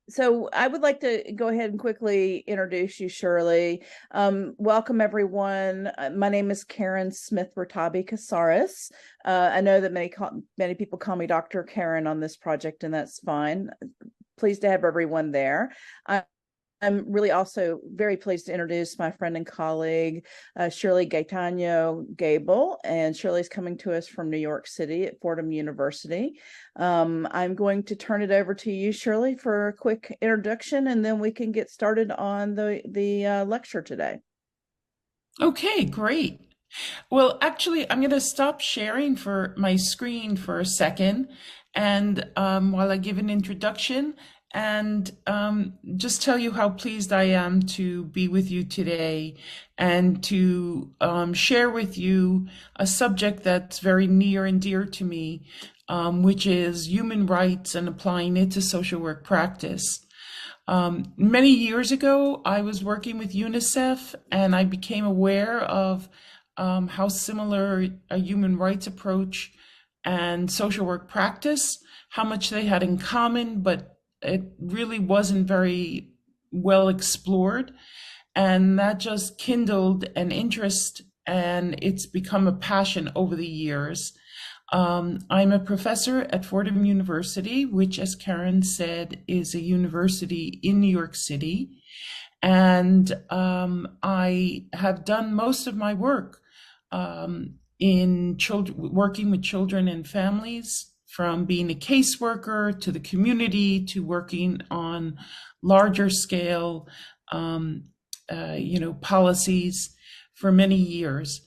So I would like to go ahead and quickly introduce you, Shirley. Welcome, everyone. My name is Karen Smith Ratabi Casares. I know that many people call me Dr. Karen on this project, and that's fine. Pleased to have everyone there. I'm really also very pleased to introduce my friend and colleague, Shirley Gatenio Gabel, and Shirley's coming to us from New York City at Fordham University. I'm going to turn it over to you, Shirley, for a quick introduction, and then we can get started on the lecture today. Okay, great. Well, actually, I'm going to stop sharing for my screen for a second, and while I give an introduction, and just tell you how pleased I am to be with you today and to share with you a subject that's very near and dear to me, which is human rights and applying it to social work practice. Many years ago, I was working with UNICEF and I became aware of how similar a human rights approach and social work practice, how much they had in common, but it really wasn't very well explored. And that just kindled an interest, and it's become a passion over the years. I'm a professor at Fordham University, which, as Karen said, is a university in New York City. And I have done most of my work in working with children and families, from being a caseworker to the community to working on larger scale, policies for many years.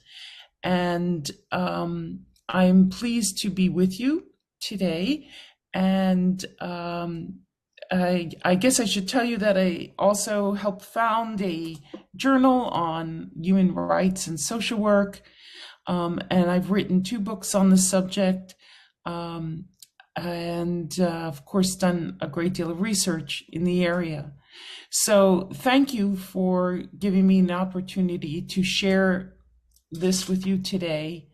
And I'm pleased to be with you today. And I guess I should tell you that I also helped found a journal on human rights and social work. And I've written 2 books on the subject. And of course, done a great deal of research in the area. So thank you for giving me an opportunity to share this with you today.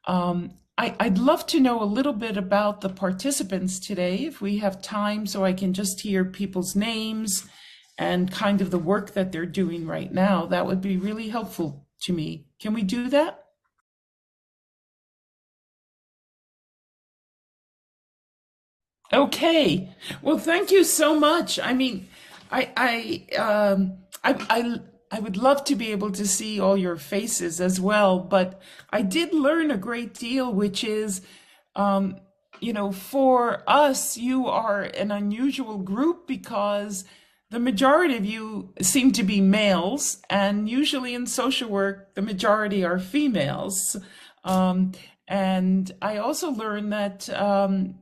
I'd love to know a little bit about the participants today, if we have time, so I can just hear people's names and kind of the work that they're doing right now. That would be really helpful to me. Can we do that? Okay. Well, thank you so much. I mean, I would love to be able to see all your faces as well, but I did learn a great deal, which is, for us, you are an unusual group because the majority of you seem to be males, and usually in social work, the majority are females. And I also learned that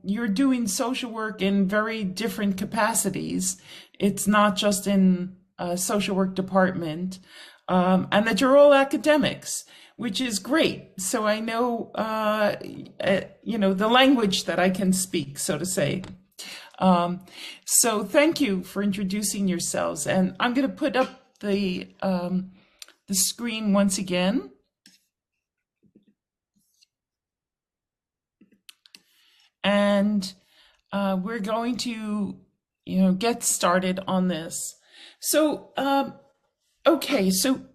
you're doing social work in very different capacities. It's not just in a social work department, and that you're all academics, which is great. So I know, the language that I can speak, so to say. So thank you for introducing yourselves. And I'm going to put up the screen once again. And we're going to, get started on this. So, okay, so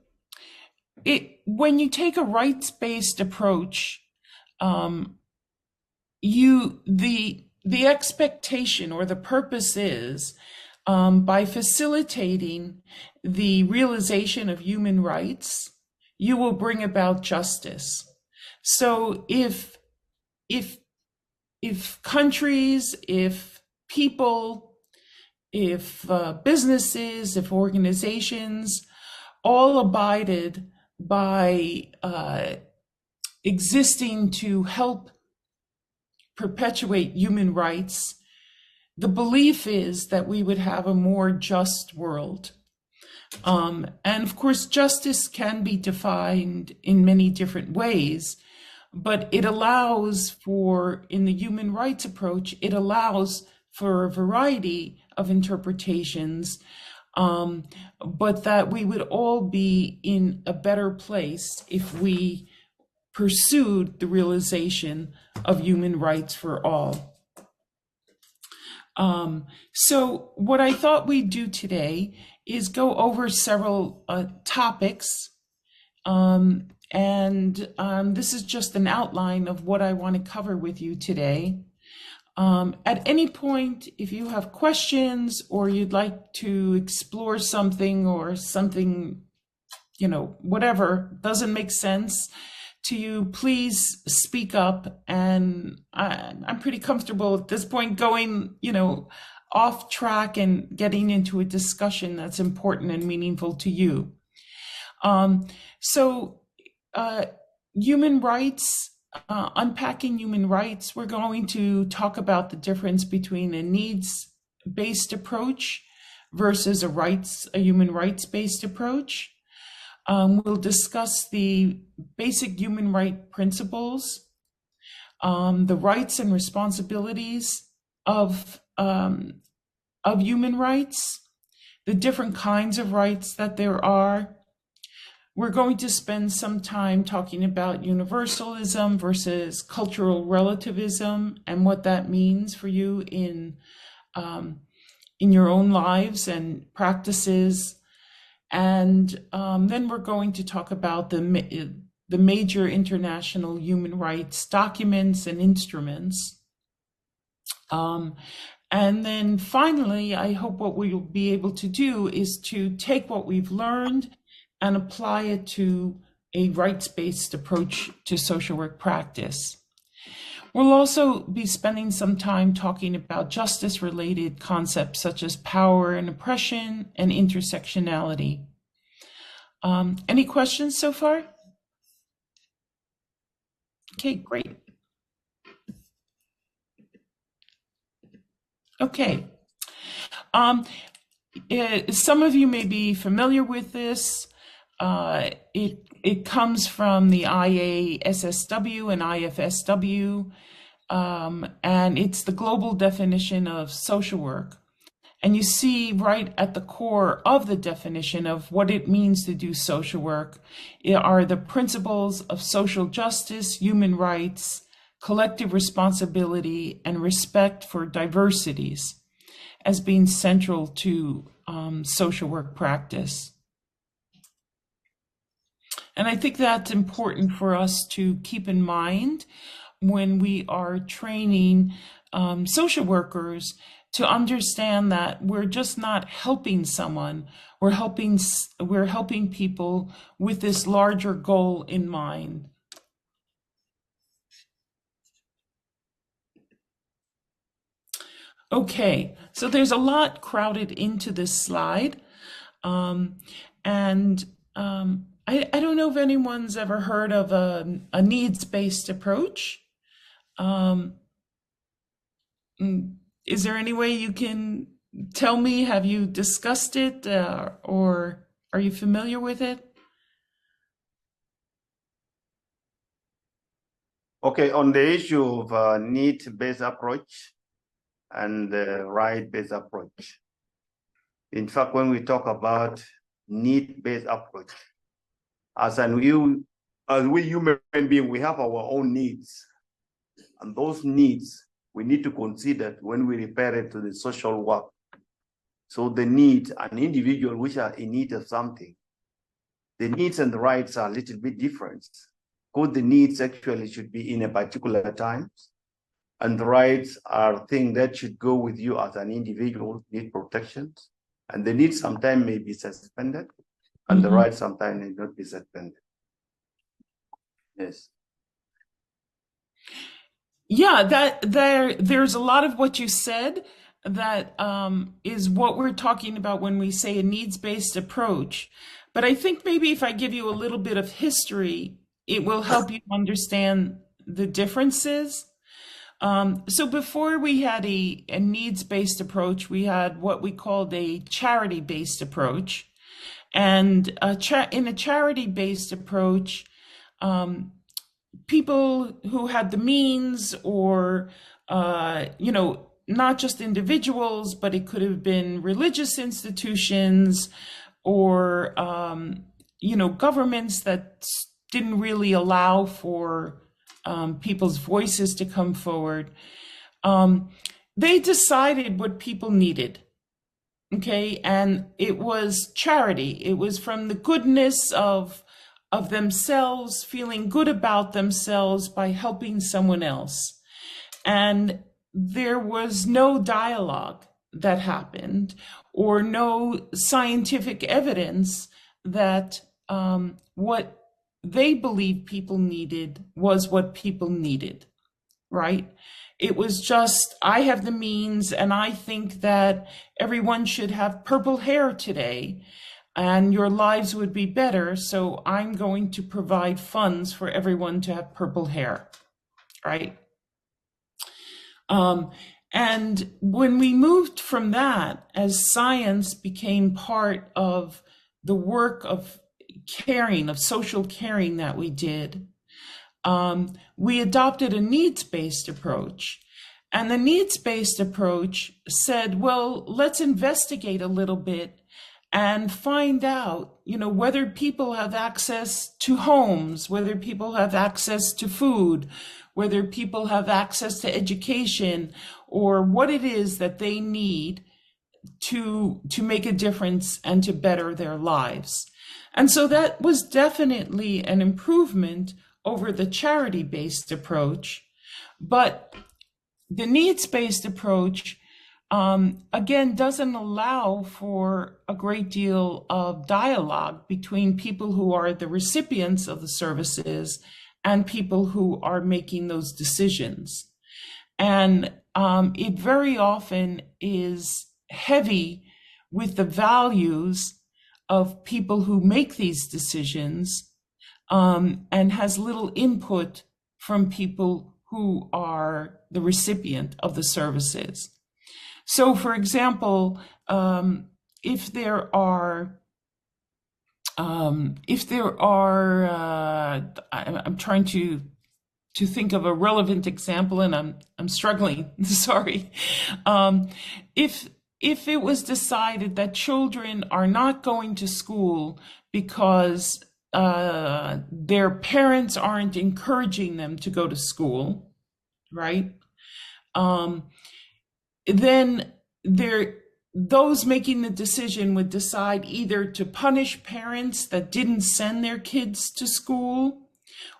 when you take a rights-based approach, the expectation or the purpose is, by facilitating the realization of human rights, you will bring about justice. So if countries, if people, if businesses, if organizations all abided by existing to help perpetuate human rights, the belief is that we would have a more just world. And of course, justice can be defined in many different ways, but it allows for, in the human rights approach, it allows for a variety of interpretations, but that we would all be in a better place if we pursued the realization of human rights for all. So what I thought we'd do today is go over several topics, and this is just an outline of what I want to cover with you today. At any point, if you have questions or you'd like to explore something or something, whatever doesn't make sense to you, please speak up. And I'm pretty comfortable at this point going, off track and getting into a discussion that's important and meaningful to you. So, human rights, unpacking human rights, we're going to talk about the difference between a needs-based approach versus a human rights-based approach. We'll discuss the basic human right principles, the rights and responsibilities of human rights, the different kinds of rights that there are. We're going to spend some time talking about universalism versus cultural relativism and what that means for you in your own lives and practices. And then we're going to talk about the major international human rights documents and instruments. And then finally, I hope what we'll be able to do is to take what we've learned and apply it to a rights-based approach to social work practice. We'll also be spending some time talking about justice-related concepts such as power and oppression and intersectionality. Any questions so far? Okay, great. Okay. Some of you may be familiar with this. It comes from the IASSW and IFSW, and it's the global definition of social work. And you see right at the core of the definition of what it means to do social work are the principles of social justice, human rights, collective responsibility, and respect for diversities as being central to social work practice. And I think that's important for us to keep in mind when we are training social workers to understand that we're just not helping someone, we're helping people with this larger goal in mind. Okay, so there's a lot crowded into this slide. I don't know if anyone's ever heard of a needs-based approach. Is there any way you can tell me, have you discussed it or are you familiar with it? Okay, on the issue of need-based approach and the right-based approach. In fact, when we talk about need-based approach, as we human beings, we have our own needs. And those needs, we need to consider when we repair it to the social work. So the need, an individual which are in need of something, the needs and the rights are a little bit different. Because the needs actually should be in a particular time, and the rights are things that should go with you as an individual, need protections. And the needs sometimes may be suspended, and the rights sometimes may not be suspended. Yes. Yeah, there's a lot of what you said that is what we're talking about when we say a needs-based approach. But I think maybe if I give you a little bit of history, it will help you understand the differences. So before we had a needs-based approach, we had what we called a charity-based approach. And in a charity-based approach, people who had the means or, not just individuals, but it could have been religious institutions or, governments that didn't really allow for people's voices to come forward. they decided what people needed. Okay, and it was charity. It was from the goodness of themselves, feeling good about themselves by helping someone else. And there was no dialogue that happened, or no scientific evidence that what they believed people needed was what people needed, right? It was just, I have the means and I think that everyone should have purple hair today and your lives would be better, so I'm going to provide funds for everyone to have purple hair, right? And when we moved from that, as science became part of the work of caring, of social caring that we did, we adopted a needs-based approach. And the needs-based approach said, well, let's investigate a little bit and find out, whether people have access to homes, whether people have access to food, whether people have access to education, or what it is that they need to make a difference and to better their lives. And so that was definitely an improvement over the charity-based approach. But the needs-based approach, again, doesn't allow for a great deal of dialogue between people who are the recipients of the services and people who are making those decisions. And it very often is heavy with the values of people who make these decisions, and has little input from people who are the recipient of the services. So, for example, if there are, I'm trying to think of a relevant example, and I'm struggling. Sorry. If it was decided that children are not going to school because their parents aren't encouraging them to go to school, right? Then those making the decision would decide either to punish parents that didn't send their kids to school,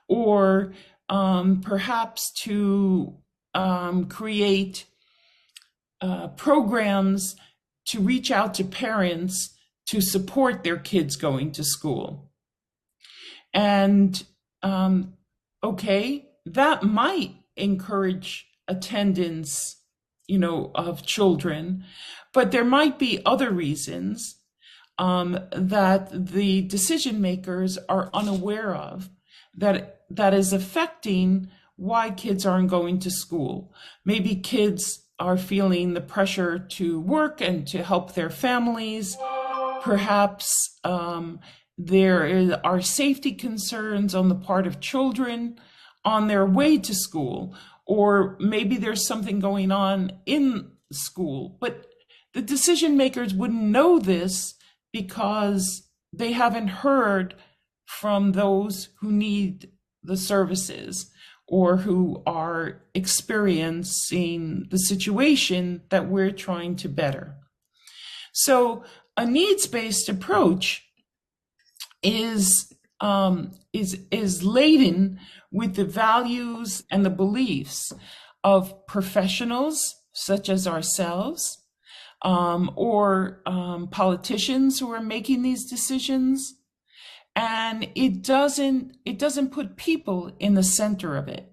or perhaps to create programs to reach out to parents to support their kids going to school. And okay, that might encourage attendance, of children, but there might be other reasons that the decision makers are unaware of that is affecting why kids aren't going to school. Maybe kids are feeling the pressure to work and to help their families. Perhaps there are safety concerns on the part of children on their way to school, or maybe there's something going on in school, but the decision makers wouldn't know this because they haven't heard from those who need the services or who are experiencing the situation that we're trying to better. So a needs-based approach is laden with the values and the beliefs of professionals such as ourselves, or politicians who are making these decisions, and it doesn't put people in the center of it.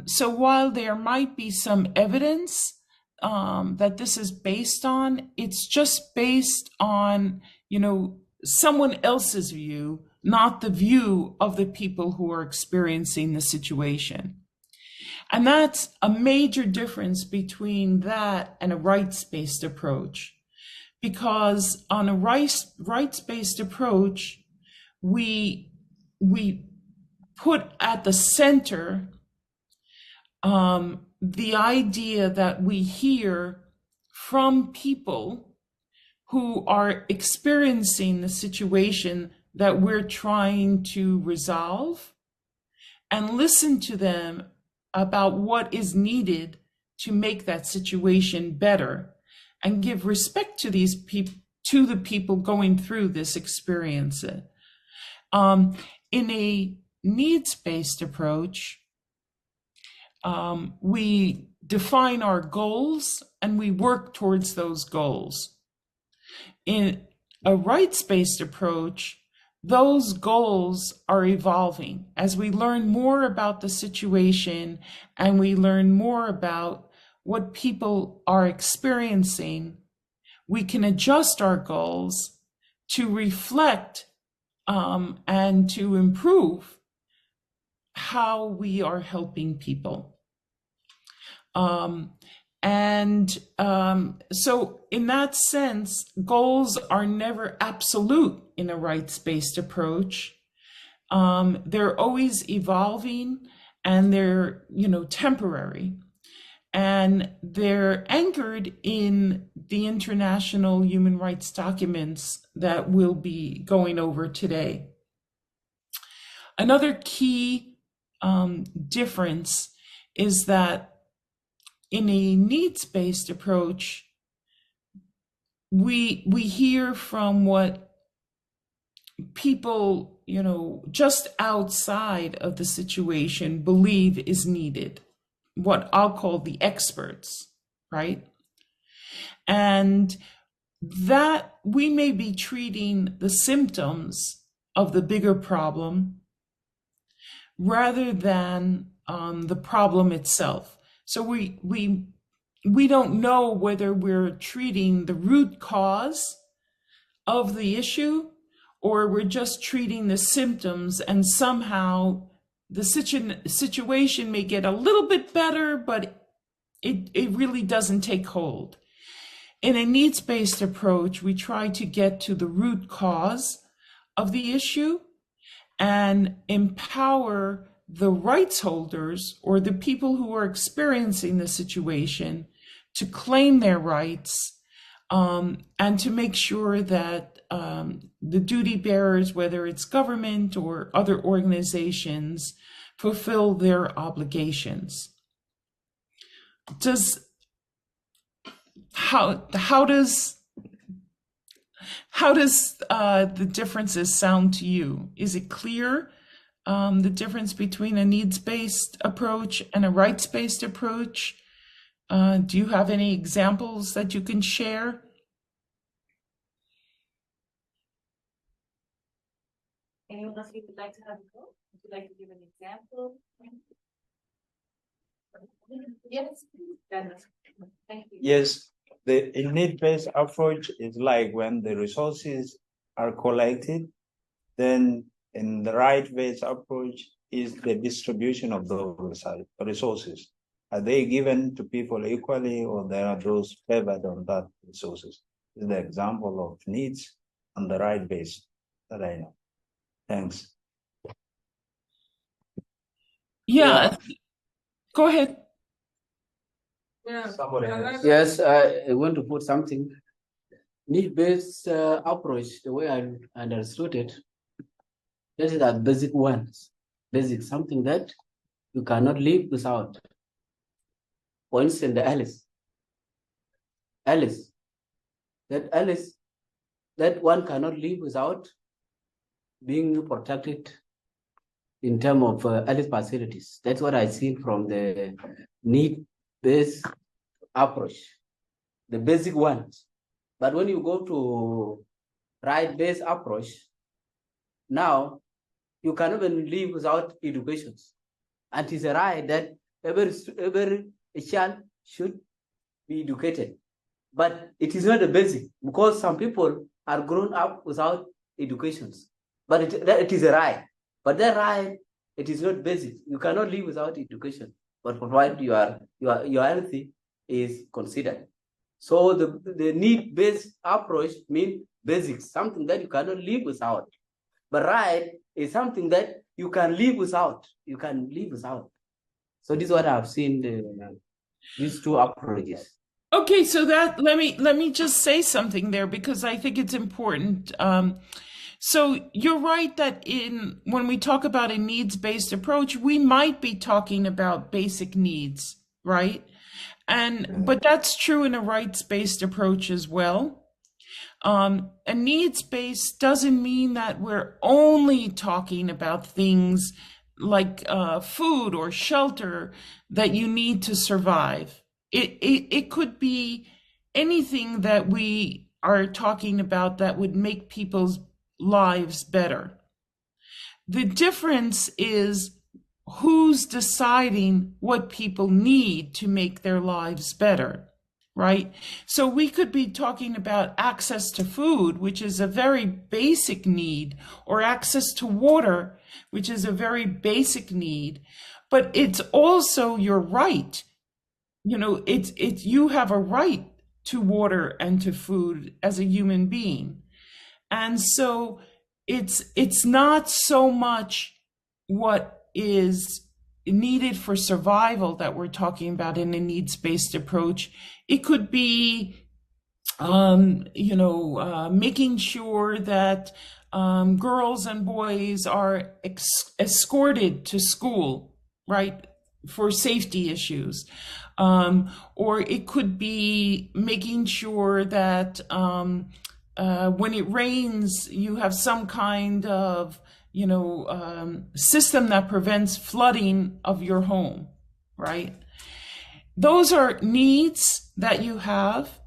So while there might be some evidence that this is based on, it's just based on someone else's view, not the view of the people who are experiencing the situation. And that's a major difference between that and a rights-based approach. Because on a rights-based approach, we put at the center the idea that we hear from people who are experiencing the situation that we're trying to resolve, and listen to them about what is needed to make that situation better and give respect to these people, to the people going through this experience. In a needs-based approach, we define our goals and we work towards those goals. In a rights-based approach, those goals are evolving as we learn more about the situation and we learn more about what people are experiencing. We can adjust our goals to reflect and to improve how we are helping people. So in that sense, goals are never absolute in a rights-based approach. They're always evolving and they're, temporary. And they're anchored in the international human rights documents that we'll be going over today. Another key difference is that in a needs-based approach, we hear from what people, just outside of the situation believe is needed, what I'll call the experts, right? And that we may be treating the symptoms of the bigger problem rather than the problem itself. So we don't know whether we're treating the root cause of the issue or we're just treating the symptoms, and somehow the situation may get a little bit better, but it really doesn't take hold. In a needs-based approach, we try to get to the root cause of the issue and empower the rights holders or the people who are experiencing the situation to claim their rights, and to make sure that the duty bearers, whether it's government or other organizations, fulfill their obligations. How does the differences sound to you? Is it clear, the difference between a needs-based approach and a rights-based approach? Do you have any examples that you can share? Anyone else would like to have a go? Would you like to give an example? Yes, Dennis. Thank you. Yes, the need-based approach is like when the resources are collected, then in the right-based approach is the distribution of those resources. Are they given to people equally, or there are those favored on that resources? This is the example of needs on the right base that I know. Thanks. Yeah. Go ahead. Yes, I want to put something. Need-based approach, the way I understood it, this is the basic ones. Basic, something that you cannot live without. For instance, the Alice, that one cannot live without being protected in terms of Alice facilities. That's what I see from the need-based approach, the basic ones. But when you go to right-based approach, now you cannot even live without education. And it's a right that every child should be educated. But it is not a basic, because some people are grown up without education. But it is a right. But that right, it is not basic. You cannot live without education, but provided your healthy is considered. So the need-based approach means basics, something that you cannot live without. But right is something that you can live without. You can live without. So this is what I've seen these two approaches. Okay, so that let me just say something there, because I think it's important. So you're right that when we talk about a needs-based approach, we might be talking about basic needs, right? But that's true in a rights-based approach as well. A needs-based doesn't mean that we're only talking about things like food or shelter that you need to survive. It could be anything that we are talking about that would make people's lives better. The difference is who's deciding what people need to make their lives better, right? So we could be talking about access to food, which is a very basic need, or access to water, which is a very basic need, but it's also your right. You know, you have a right to water and to food as a human being. And so it's not so much what is needed for survival that we're talking about in a needs-based approach. It could be, making sure that girls and boys are escorted to school, right, for safety issues. Or it could be making sure that when it rains, you have some kind of system that prevents flooding of your home, right? Those are needs that you have.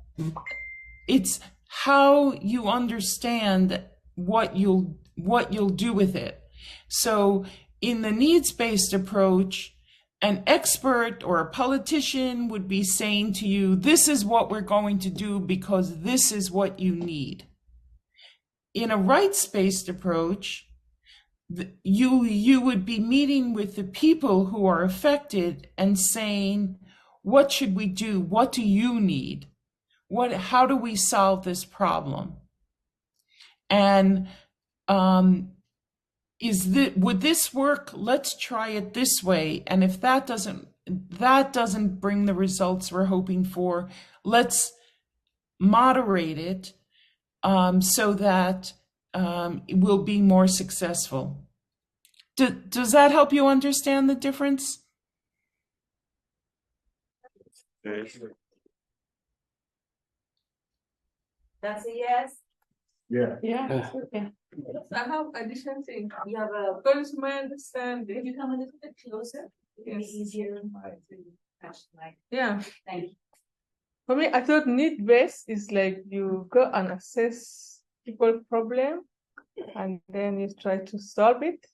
It's how you understand what you'll do with it. So in the needs-based approach, an expert or a politician would be saying to you, this is what we're going to do because this is what you need. In a rights-based approach, you would be meeting with the people who are affected and saying, what should we do? What do you need? How do we solve this problem? And would this work? Let's try it this way. And if that doesn't bring the results we're hoping for, let's moderate it so that it will be more successful. Does that help you understand the difference? That's a yes. Yeah. Yeah. Okay. I have additional thing. You have a because my understanding. If you come a little bit closer, it'll be Yes. easier to catch the mic. Yeah. Thank you. For me, I thought need-based is like you go and assess people's problem and then you try to solve it.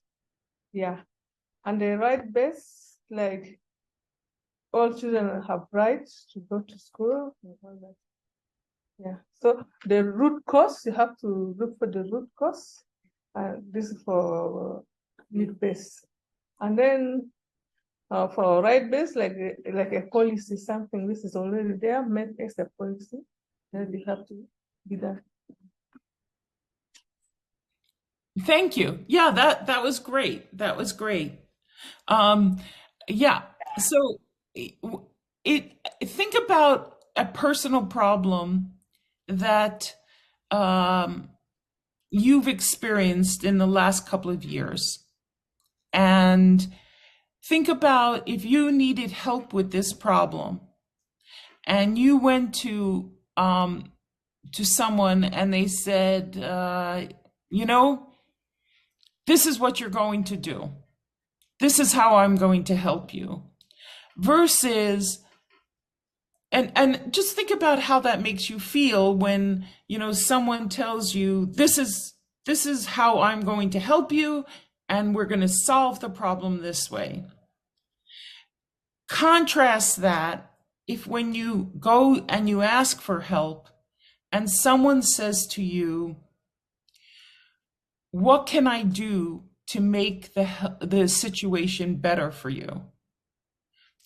Yeah. And the right-based, like all children have rights to go to school and all that. Yeah. So the root cause, you have to look for the root cause. This is for need-based. And then for right-based, like a policy, something this is already there, make as a policy, then you have to be done. Thank you. Yeah, that was great. That was great. Yeah. So think about a personal problem that you've experienced in the last couple of years, and think about if you needed help with this problem, and you went to someone and they said, this is what you're going to do. This is how I'm going to help you. Versus, and just think about how that makes you feel when, someone tells you, this is how I'm going to help you, and we're going to solve the problem this way. Contrast that if when you go and you ask for help and someone says to you, what can I do to make the situation better for you?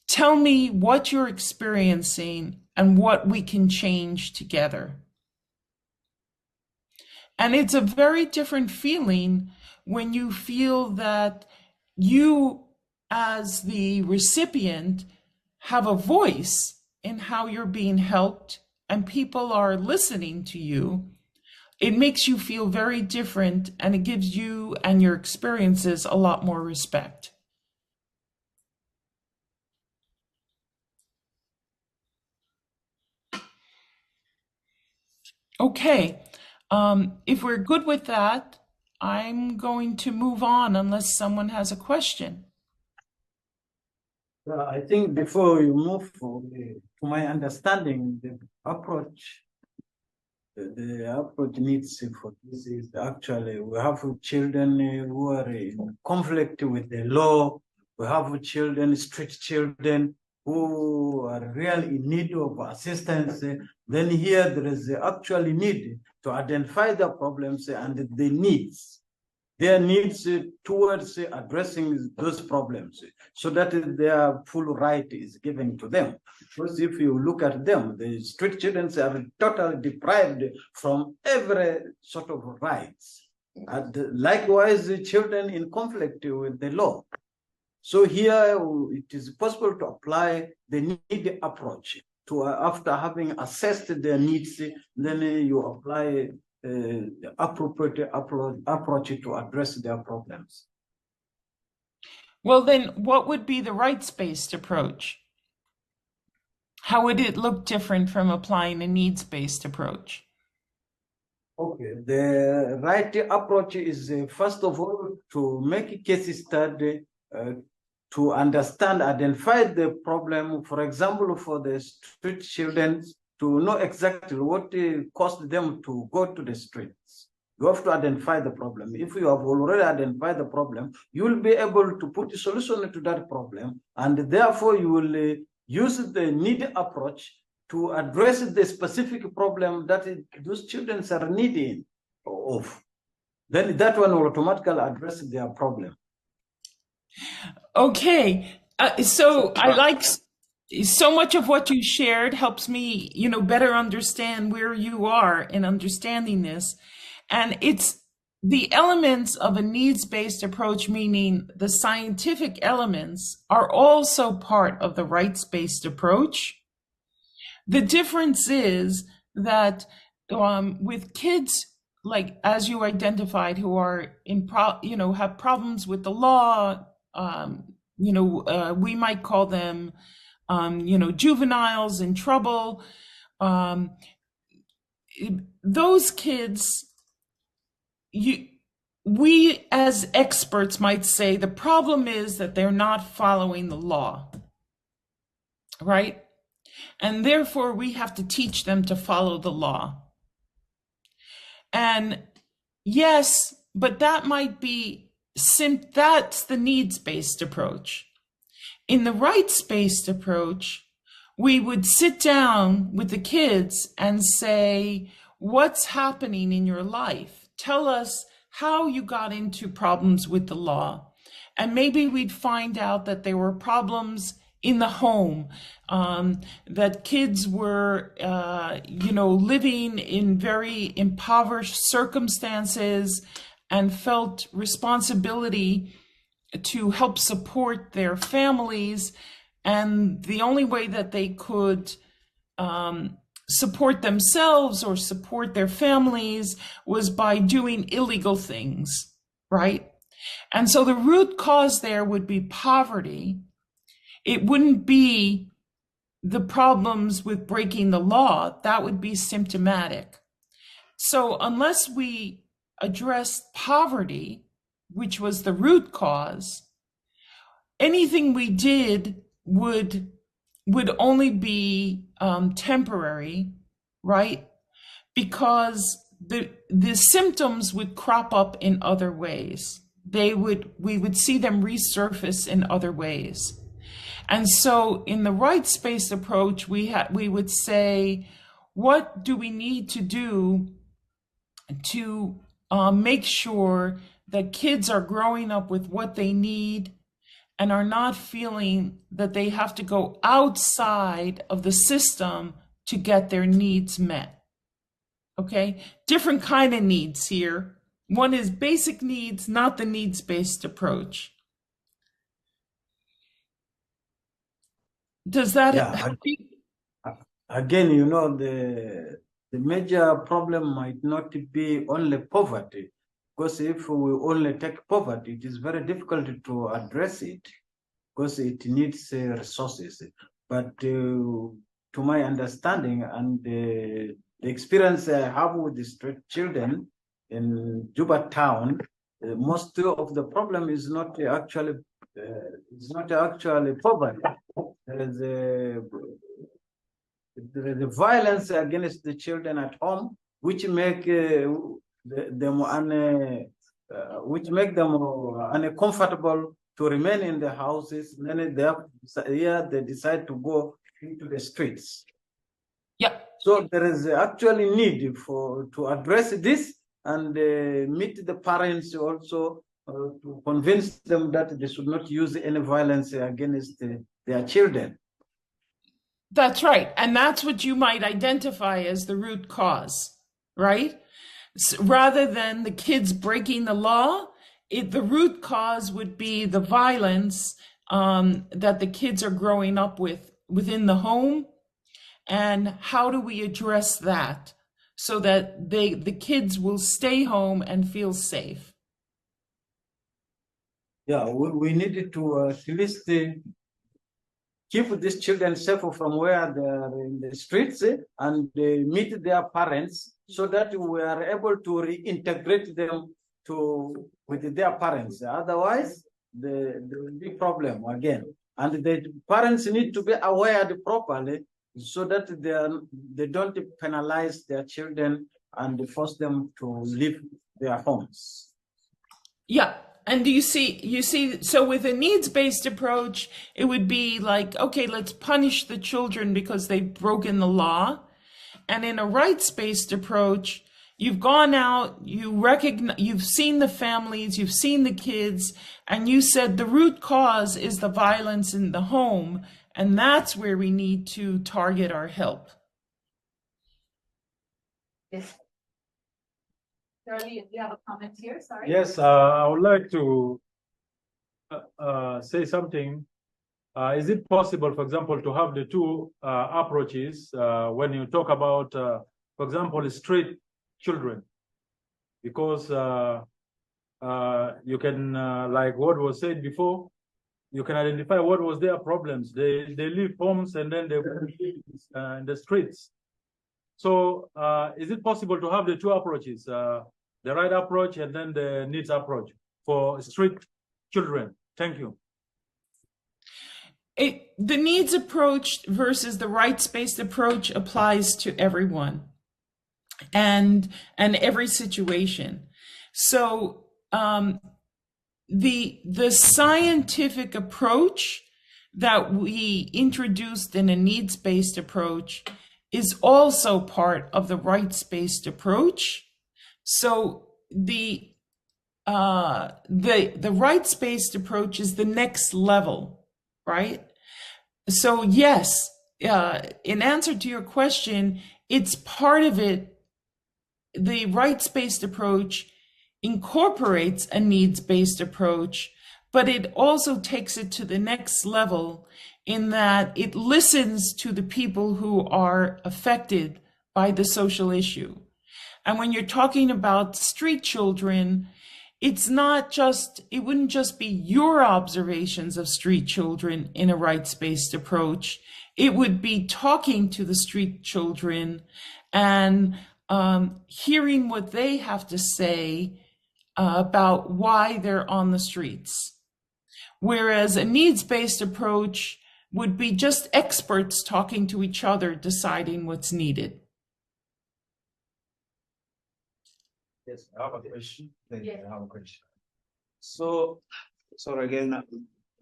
Tell me what you're experiencing and what we can change together. And it's a very different feeling when you feel that you, as the recipient, have a voice in how you're being helped and people are listening to you. It makes you feel very different, and it gives you and your experiences a lot more respect. Okay. If we're good with that, I'm going to move on unless someone has a question. I think before you move to my understanding, the approach needs for this is actually we have children who are in conflict with the law. We have children, street children who are really in need of assistance. Then here there is actually need to identify the problems and the needs. Their needs towards addressing those problems so that their full right is given to them. Because if you look at them, the street children are totally deprived from every sort of rights. And likewise, the children in conflict with the law. So here it is possible to apply the need approach to after having assessed their needs, then you apply the appropriate approach to address their problems. Well, then what would be the rights-based approach? How would it look different from applying a needs-based approach? Okay, the right approach is first of all to make a case study to understand, identify the problem. For example, for the street children, to know exactly what caused them to go to the streets. You have to identify the problem. If you have already identified the problem, you will be able to put a solution to that problem, and therefore you will use the need approach to address the specific problem that those children are needing of. Then that one will automatically address their problem. Okay, so I like so much of what you shared helps me, better understand where you are in understanding this. And it's the elements of a needs-based approach, meaning the scientific elements are also part of the rights-based approach. The difference is that with kids, like as you identified, who are have problems with the law, we might call them, juveniles in trouble. Those kids, we as experts might say the problem is that they're not following the law, right? And therefore we have to teach them to follow the law. And yes, but that might be that's the needs-based approach. In the rights-based approach, we would sit down with the kids and say, what's happening in your life? Tell us how you got into problems with the law. And maybe we'd find out that there were problems in the home, that kids were, living in very impoverished circumstances and felt responsibility to help support their families. And the only way that they could support themselves or support their families was by doing illegal things, right? And so the root cause there would be poverty. It wouldn't be the problems with breaking the law. That would be symptomatic. So unless we address poverty, which was the root cause, anything we did would only be temporary, right? Because the symptoms would crop up in other ways. We would see them resurface in other ways. And so in the rights-based approach, we would say, what do we need to do to make sure that kids are growing up with what they need and are not feeling that they have to go outside of the system to get their needs met? Okay, different kind of needs here. One is basic needs, not the needs-based approach. Does that help you? Again, the major problem might not be only poverty, because if we only take poverty, it is very difficult to address it because it needs resources. But to my understanding and the experience I have with the street children in Juba town, most of the problem is not actually poverty. There is a violence against the children at home, which make them uncomfortable to remain in the houses. Then they decide to go into the streets. Yeah. So there is actually need to address this and meet the parents also to convince them that they should not use any violence against their children. That's right. And that's what you might identify as the root cause, right? Rather than the kids breaking the law, the root cause would be the violence that the kids are growing up with within the home. And how do we address that so that the kids will stay home and feel safe? Yeah, we needed to at least keep these children safe from where they are in the streets and meet their parents so that we are able to reintegrate them with their parents. Otherwise, there will be problem again. And the parents need to be aware properly so that they don't penalize their children and force them to leave their homes. Yeah. And you see, so with a needs-based approach, it would be like, okay, let's punish the children because they've broken the law. And in a rights-based approach, you've gone out, you've seen the families, you've seen the kids, and you said the root cause is the violence in the home. And that's where we need to target our help. Yes. Shirley, you have a comment here, sorry. Yes, I would like to say something. Is it possible, for example, to have the two approaches when you talk about, for example, street children? Because you can, like what was said before, you can identify what was their problems. They leave homes and then they live in the streets. So is it possible to have the two approaches? The right approach and then the needs approach for street children. Thank you. The needs approach versus the rights-based approach applies to everyone and every situation. So the scientific approach that we introduced in a needs-based approach is also part of the rights-based approach. So the rights-based approach is the next level, right? So yes, in answer to your question, it's part of it. The rights-based approach incorporates a needs-based approach, but it also takes it to the next level in that it listens to the people who are affected by the social issue. And when you're talking about street children, it wouldn't just be your observations of street children in a rights-based approach. It would be talking to the street children and hearing what they have to say about why they're on the streets. Whereas a needs-based approach would be just experts talking to each other, deciding what's needed. Yes, I have a question. Yes. I have a question. So again,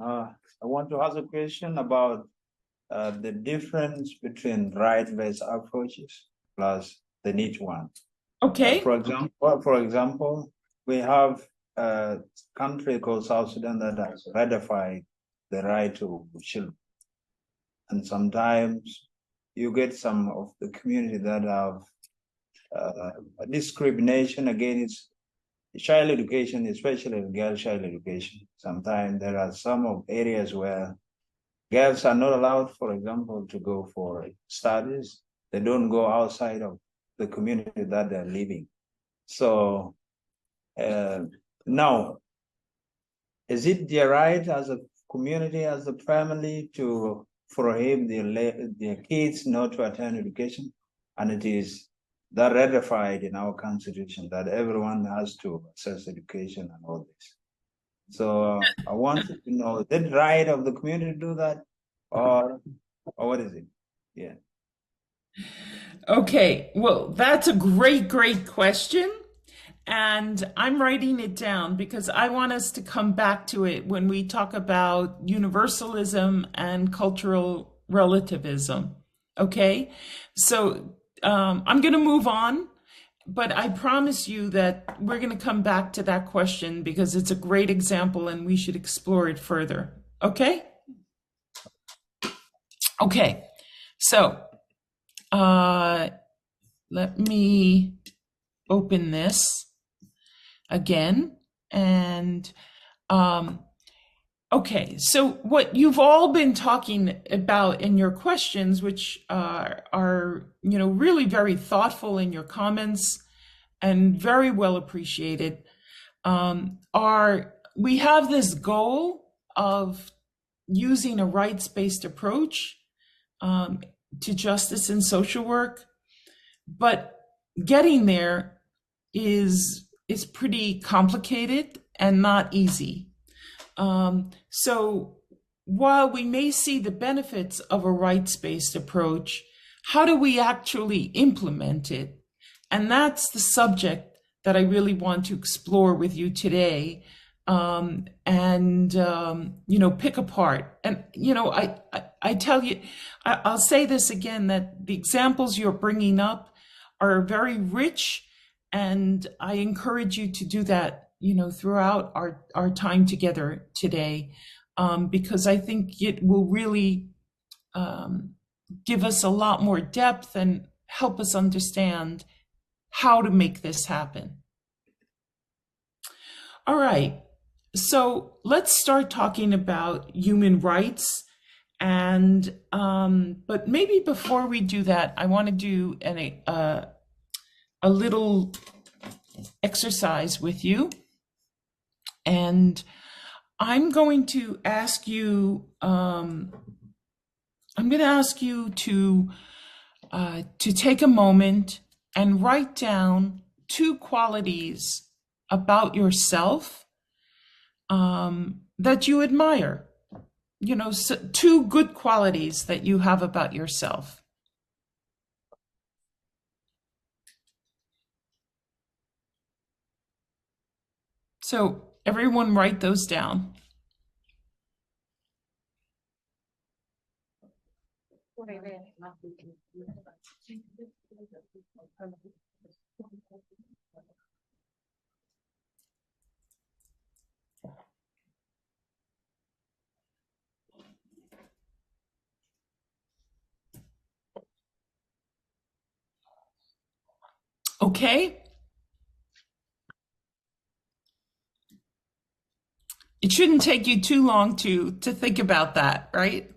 I want to ask a question about the difference between right-based approaches plus the need one. Okay. For example, we have a country called South Sudan that has ratified the right to children, and sometimes you get some of the community that have discrimination against child education, especially girl child education. Sometimes there are some of areas where girls are not allowed, for example, to go for studies. They don't go outside of the community that they're living. So now, is it their right as a community, as a family, to prohibit their kids not to attend education? And it is that ratified in our constitution that everyone has to access education and all this. So I wanted to know, is it right of the community to do that, or what is it? Yeah. Okay, well, that's a great, great question. And I'm writing it down because I want us to come back to it when we talk about universalism and cultural relativism. Okay, so I'm going to move on, but I promise you that we're going to come back to that question because it's a great example and we should explore it further. Okay? Okay, so let me open this again. And okay, so what you've all been talking about in your questions, which are really very thoughtful in your comments and very well appreciated, we have this goal of using a rights-based approach to justice and social work, but getting there is pretty complicated and not easy. So while we may see the benefits of a rights-based approach, how do we actually implement it? And that's the subject that I really want to explore with you today, and pick apart. And I tell you, I'll say this again, that the examples you're bringing up are very rich, and I encourage you to do that, throughout our time together today, because I think it will really give us a lot more depth and help us understand how to make this happen. All right, so let's start talking about human rights. And but maybe before we do that, I want to do a little exercise with you. And I'm going to ask you, to take a moment and write down 2 qualities about yourself that you admire. 2 good qualities that you have about yourself. So everyone write those down. Okay. It shouldn't take you too long to think about that, right?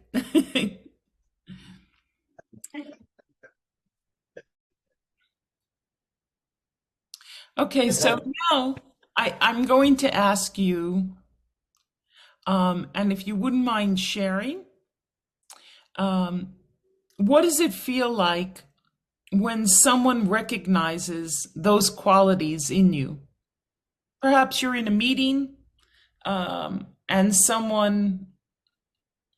Okay, so now I'm going to ask you, and if you wouldn't mind sharing, what does it feel like when someone recognizes those qualities in you? Perhaps you're in a meeting, and someone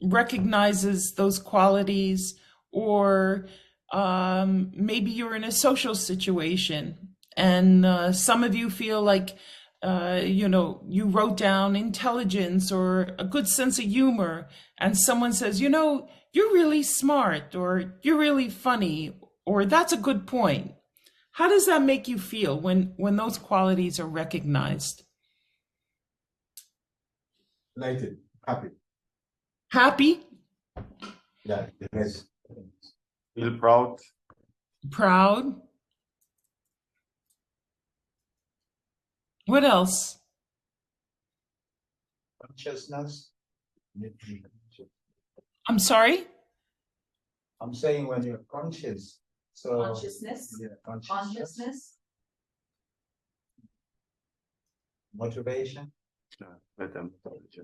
recognizes those qualities, or maybe you're in a social situation and some of you feel like you wrote down intelligence or a good sense of humor, and someone says, you're really smart, or you're really funny, or that's a good point. How does that make you feel when those qualities are recognized? Delighted, happy. Happy? Yeah, yes. Feel proud. Proud? What else? Consciousness. I'm sorry? I'm saying when you're conscious. So Consciousness. yeah, consciousness. Motivation. Better.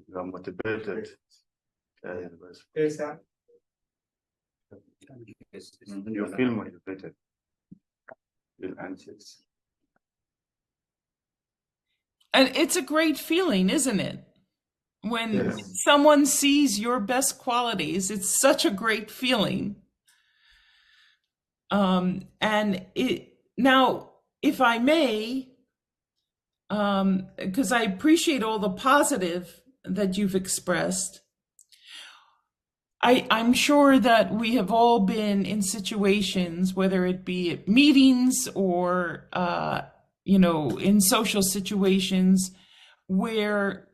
You are motivated. Yes, sir. You feel motivated. feel anxious. And it's a great feeling, isn't it? When Yes. someone sees your best qualities, it's such a great feeling. And now, if I may, because I appreciate all the positive that you've expressed, I'm sure that we have all been in situations, whether it be at meetings or, in social situations, where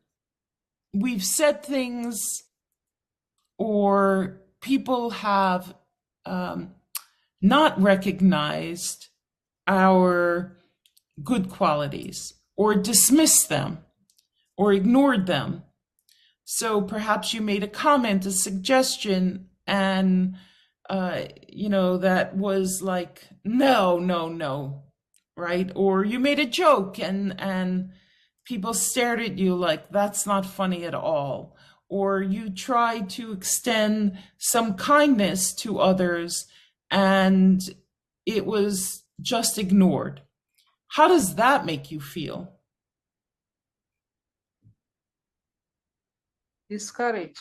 we've said things or people have not recognized our good qualities or dismissed them or ignored them. So perhaps you made a comment, a suggestion, and that was like, no, right? Or you made a joke and people stared at you like, that's not funny at all. Or you tried to extend some kindness to others and it was just ignored. How does that make you feel? Discourage.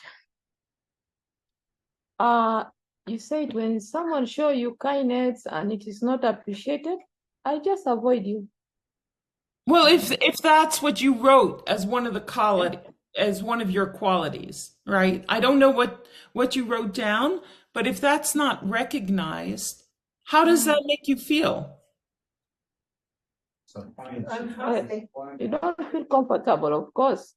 You said when someone show you kindness and it is not appreciated, I just avoid you. Well, if that's what you wrote as one of the as one of your qualities, right? I don't know what you wrote down, but if that's not recognized, how does that make you feel? You don't feel comfortable, of course.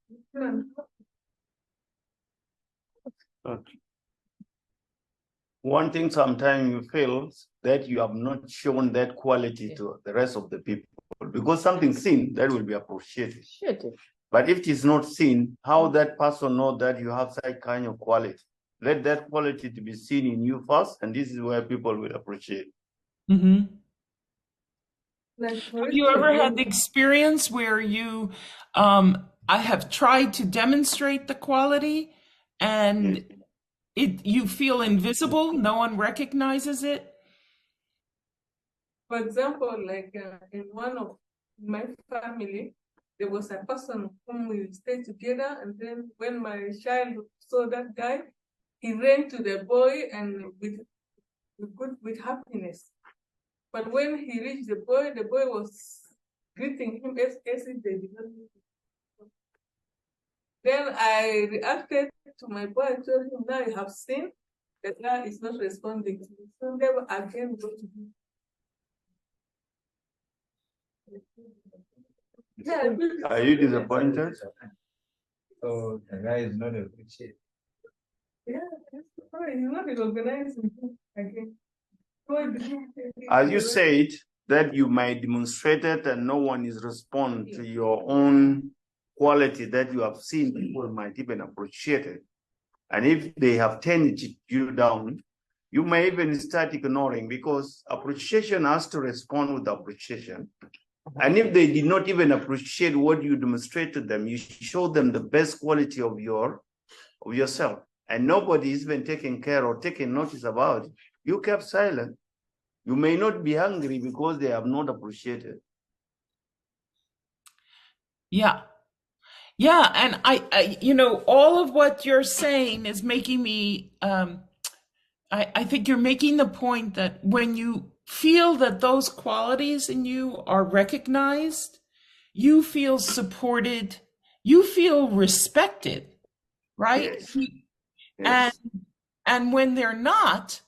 Okay. One thing sometimes you feel that you have not shown that quality to the rest of the people, because something seen that will be appreciated. But if it is not seen, how that person know that you have that kind of quality? Let that quality to be seen in you first, and this is where people will appreciate. Mm-hmm. Like, Have you ever had the experience where you, I have tried to demonstrate the quality and you feel invisible, no one recognizes it? For example, like in one of my family, there was a person whom we stayed together, and then when my child saw that guy, he ran to the boy and with happiness. But when he reached the boy was greeting him as if they did not know him. Then I reacted to my boy and told him, now you have seen that guy is not responding to me. So never again go to him. Yeah. Are you disappointed? So the guy is not appreciated. Yeah, that's the point. He's not recognizing him again. As you said, that you might demonstrate it and no one is responding to your own quality that you have seen, people might even appreciate it. And if they have turned you down, you may even start ignoring, because appreciation has to respond with appreciation. And if they did not even appreciate what you demonstrate to them, you show them the best quality of yourself. And nobody is even taking care or taking notice about it. You kept silent. You may not be hungry because they have not appreciated. Yeah. Yeah. And I all of what you're saying is making me, I think you're making the point that when you feel that those qualities in you are recognized, you feel supported, you feel respected, right? Yes. And when they're not,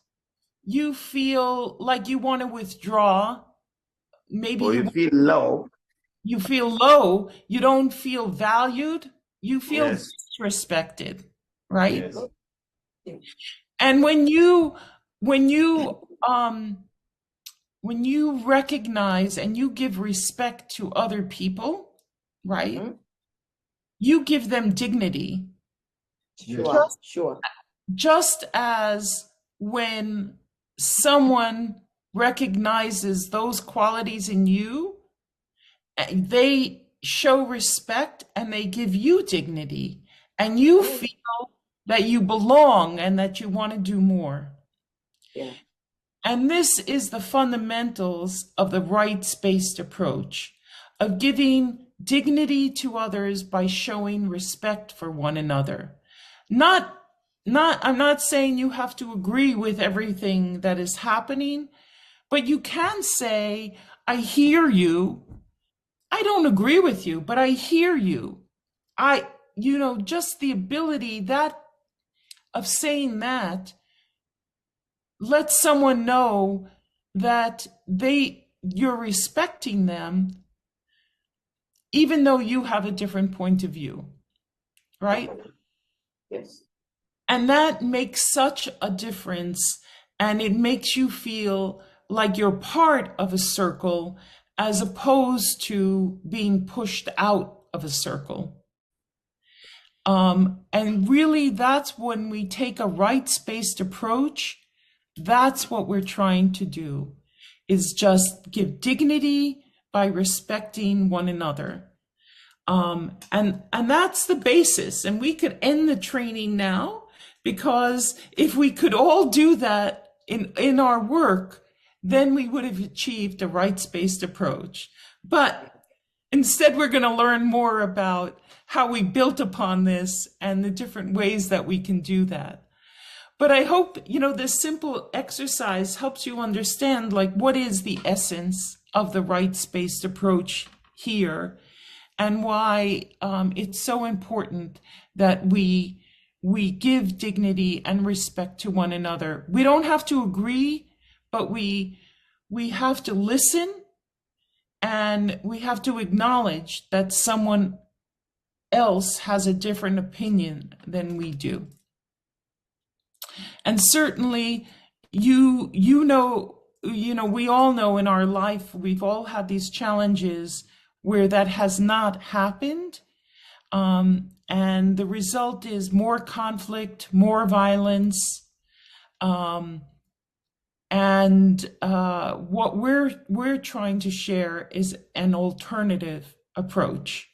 you feel like you want to withdraw. Maybe or you feel low. You feel low. You don't feel valued. You feel disrespected, right? Yes. And when you recognize and you give respect to other people, right? You give them dignity. Sure. Just as when someone recognizes those qualities in you, they show respect and they give you dignity, and you feel that you belong and that you want to do more. Yeah. And this is the fundamentals of the rights-based approach, of giving dignity to others by showing respect for one another. I'm not saying you have to agree with everything that is happening, but you can say, I hear you. I don't agree with you, but I hear you. Just the ability of saying that lets someone know that you're respecting them, even though you have a different point of view, right? Yes. And that makes such a difference, and it makes you feel like you're part of a circle as opposed to being pushed out of a circle. And really, that's when we take a rights-based approach, that's what we're trying to do, is just give dignity by respecting one another. And that's the basis. And we could end the training now, because if we could all do that in our work, then we would have achieved a rights-based approach. But instead, we're going to learn more about how we built upon this and the different ways that we can do that. But I hope, this simple exercise helps you understand, what is the essence of the rights-based approach here, and why it's so important that we give dignity and respect to one another. We don't have to agree, but we have to listen, and we have to acknowledge that someone else has a different opinion than we do. And certainly, we all know in our life, we've all had these challenges where that has not happened. And the result is more conflict, more violence. What we're trying to share is an alternative approach.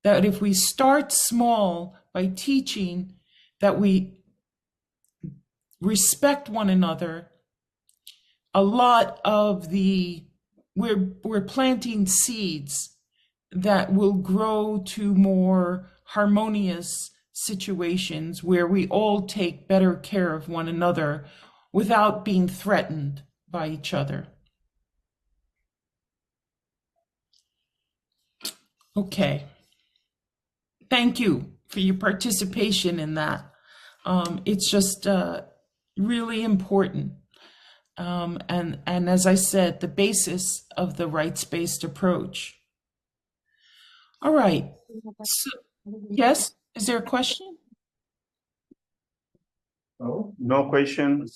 That if we start small by teaching that we respect one another, a lot of we're planting seeds that will grow to more harmonious situations where we all take better care of one another without being threatened by each other. Okay. Thank you for your participation in that. It's just really important. And as I said, the basis of the rights-based approach. All right. So, yes, is there a question? No question.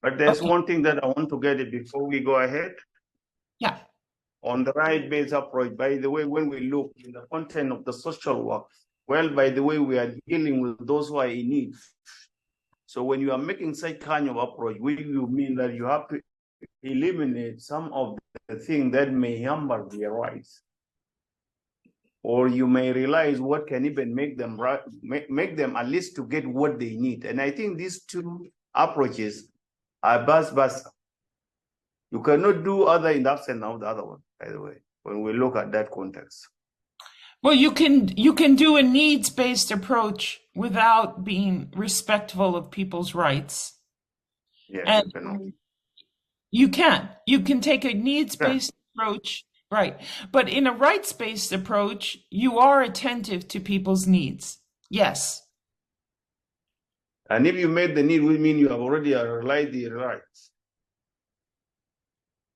But there's one thing that I want to get it before we go ahead. Yeah. On the right-based approach, by the way, when we look in the content of the social work, well, by the way, we are dealing with those who are in need. So when you are making such kind of approach, you mean that you have to eliminate some of the things that may hamper their rights, or you may realize what can even make them at least to get what they need. And I think these two approaches are vice versa. You cannot do other in the absence of the other one, by the way, when we look at that context. Well, you can do a needs-based approach without being respectful of people's rights. Yes, and you can take a needs-based approach, right? But in a rights-based approach, you are attentive to people's needs. Yes. And if you made the need, we mean you have already realized the rights.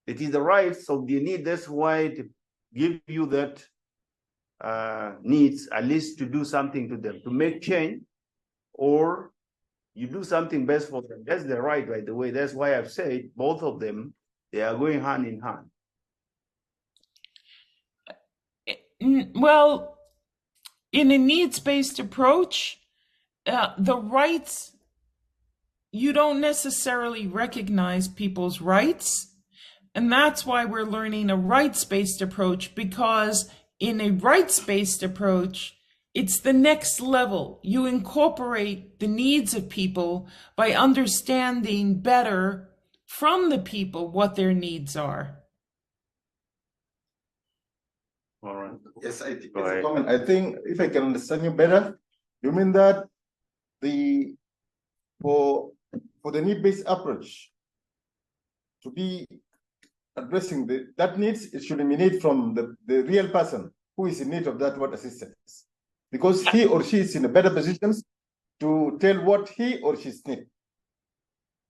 It is the rights of the need. That's why to give you that needs at least to do something to them, to make change, or you do something best for them. That's the right, by the way. That's why I've said both of them, they are going hand in hand. Well, in a needs-based approach, the rights, you don't necessarily recognize people's rights. And that's why we're learning a rights-based approach, because in a rights-based approach, it's the next level. You incorporate the needs of people by understanding better from the people what their needs are. All right. Yes, it's Go a ahead. comment. I think if I can understand you better, you mean that for the need-based approach to be addressing that needs, it should emanate from the real person who is in need of that word assistance, because he or she is in a better position to tell what he or she's need,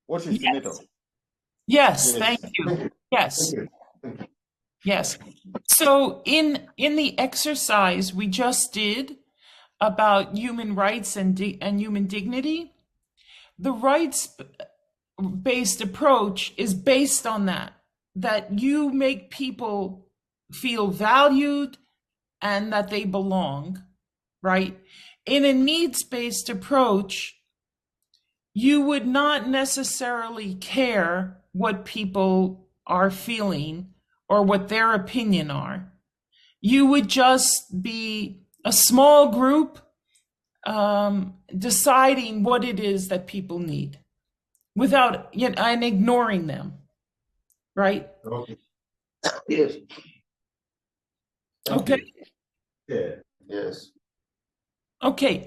what she's in need of. Yes, thank you. Yes. Thank you. Thank you. Yes. So in the exercise we just did about human rights and human dignity, the rights-based approach is based on that you make people feel valued and that they belong, right? In a needs-based approach, you would not necessarily care what people are feeling or what their opinion are. You would just be a small group deciding what it is that people need without and ignoring them, right? Okay. Yes. Thank Okay. you. Yeah. Yes. Okay.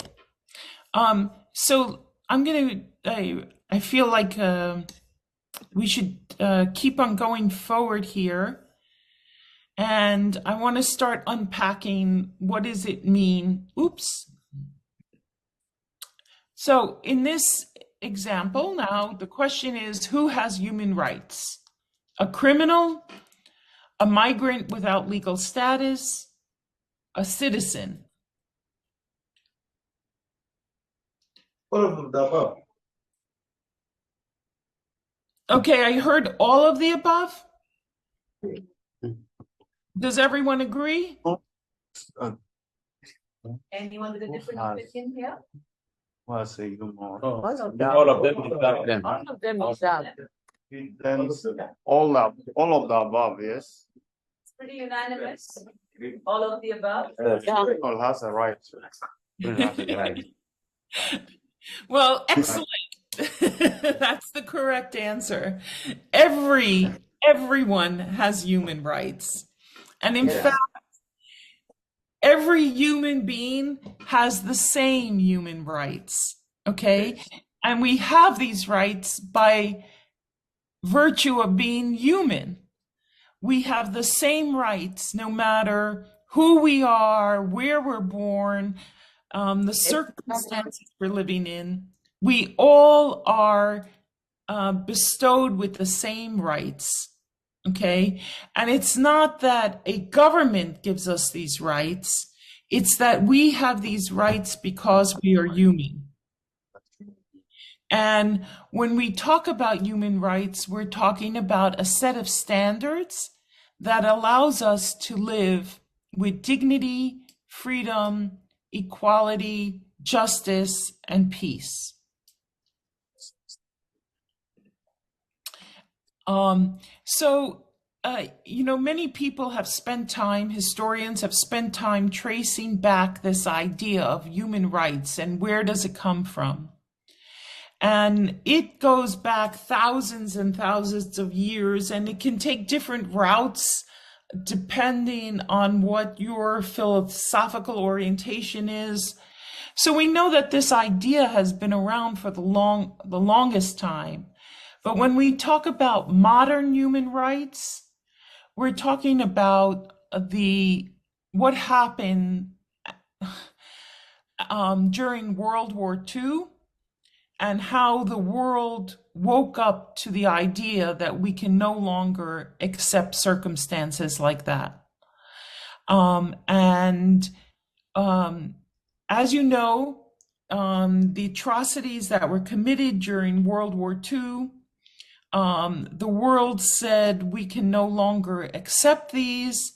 So I'm gonna. I feel like we should keep on going forward here, and I want to start unpacking what does it mean. Oops. So in this example, now the question is, who has human rights? A criminal, a migrant without legal status, a citizen. All of the above. Okay, I heard all of the above. Does everyone agree? Anyone with a different opinion here? Well, say you more. All of them is that. All of them is that. Then all of the above, yes. It's pretty unanimous. All of the above. Criminal has a right. Criminal has a right. Well, excellent. That's the correct answer. Everyone has human rights. And in fact, every human being has the same human rights. Okay? And we have these rights by virtue of being human. We have the same rights no matter who we are, where we're born, the circumstances we're living in. We all are bestowed with the same rights, okay? And it's not that a government gives us these rights, it's that we have these rights because we are human. And when we talk about human rights, we're talking about a set of standards that allows us to live with dignity, freedom, equality, justice, and peace. Many people have spent time, historians have spent time tracing back this idea of human rights and where does it come from? And it goes back thousands and thousands of years, and it can take different routes depending on what your philosophical orientation is. So we know that this idea has been around for the longest time. But when we talk about modern human rights, we're talking about what happened during World War II and how the world woke up to the idea that we can no longer accept circumstances like that. As you know, the atrocities that were committed during World War II, the world said we can no longer accept these,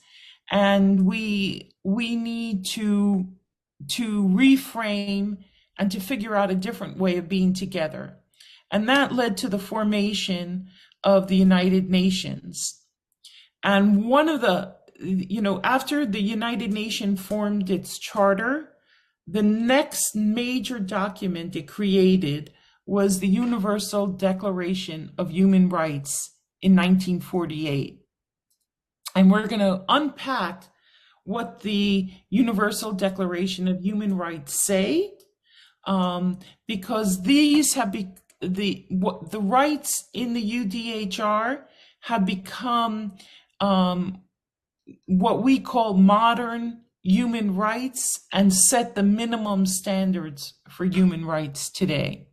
and we need to reframe and to figure out a different way of being together. And that led to the formation of the United Nations. And one of the, after the United Nations formed its charter, the next major document it created was the Universal Declaration of Human Rights in 1948. And we're going to unpack what the Universal Declaration of Human Rights say, because these have the rights in the UDHR have become what we call modern human rights and set the minimum standards for human rights today.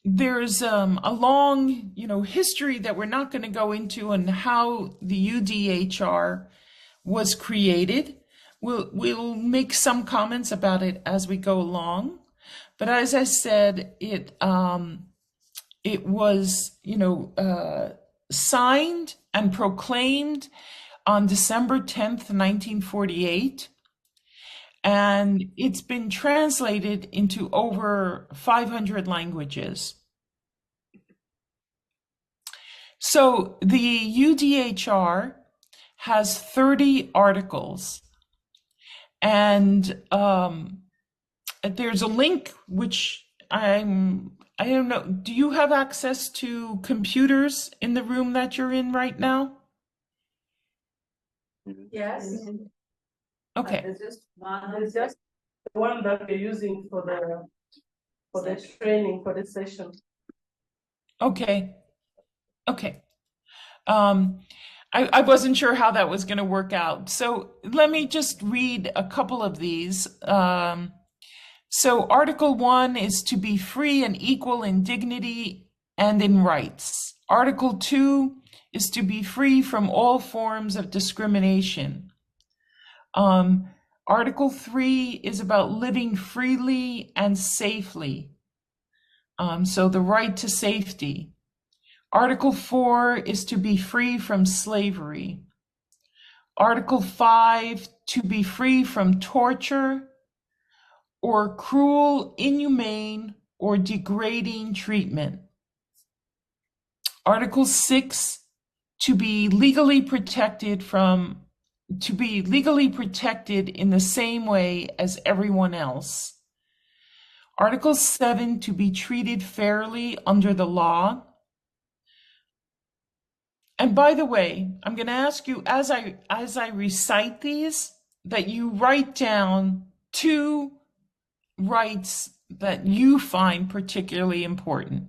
There's a long, history that we're not going to go into on how the UDHR was created. We'll make some comments about it as we go along. But as I said, it was, signed and proclaimed on December 10th, 1948. And it's been translated into over 500 languages. So the UDHR has 30 articles. And there's a link which I don't know, do you have access to computers in the room that you're in right now? Yes. Okay. There's just the one that we're using for the training, for the session. Okay. I wasn't sure how that was going to work out. So let me just read a couple of these. So Article 1 is to be free and equal in dignity and in rights. Article 2 is to be free from all forms of discrimination. Article 3 is about living freely and safely. So the right to safety. Article 4 is to be free from slavery. Article 5, to be free from torture or cruel, inhumane, or degrading treatment. Article 6, to be legally protected in the same way as everyone else. Article 7, to be treated fairly under the law. And by the way, I'm going to ask you as I recite these, that you write down 2 rights that you find particularly important.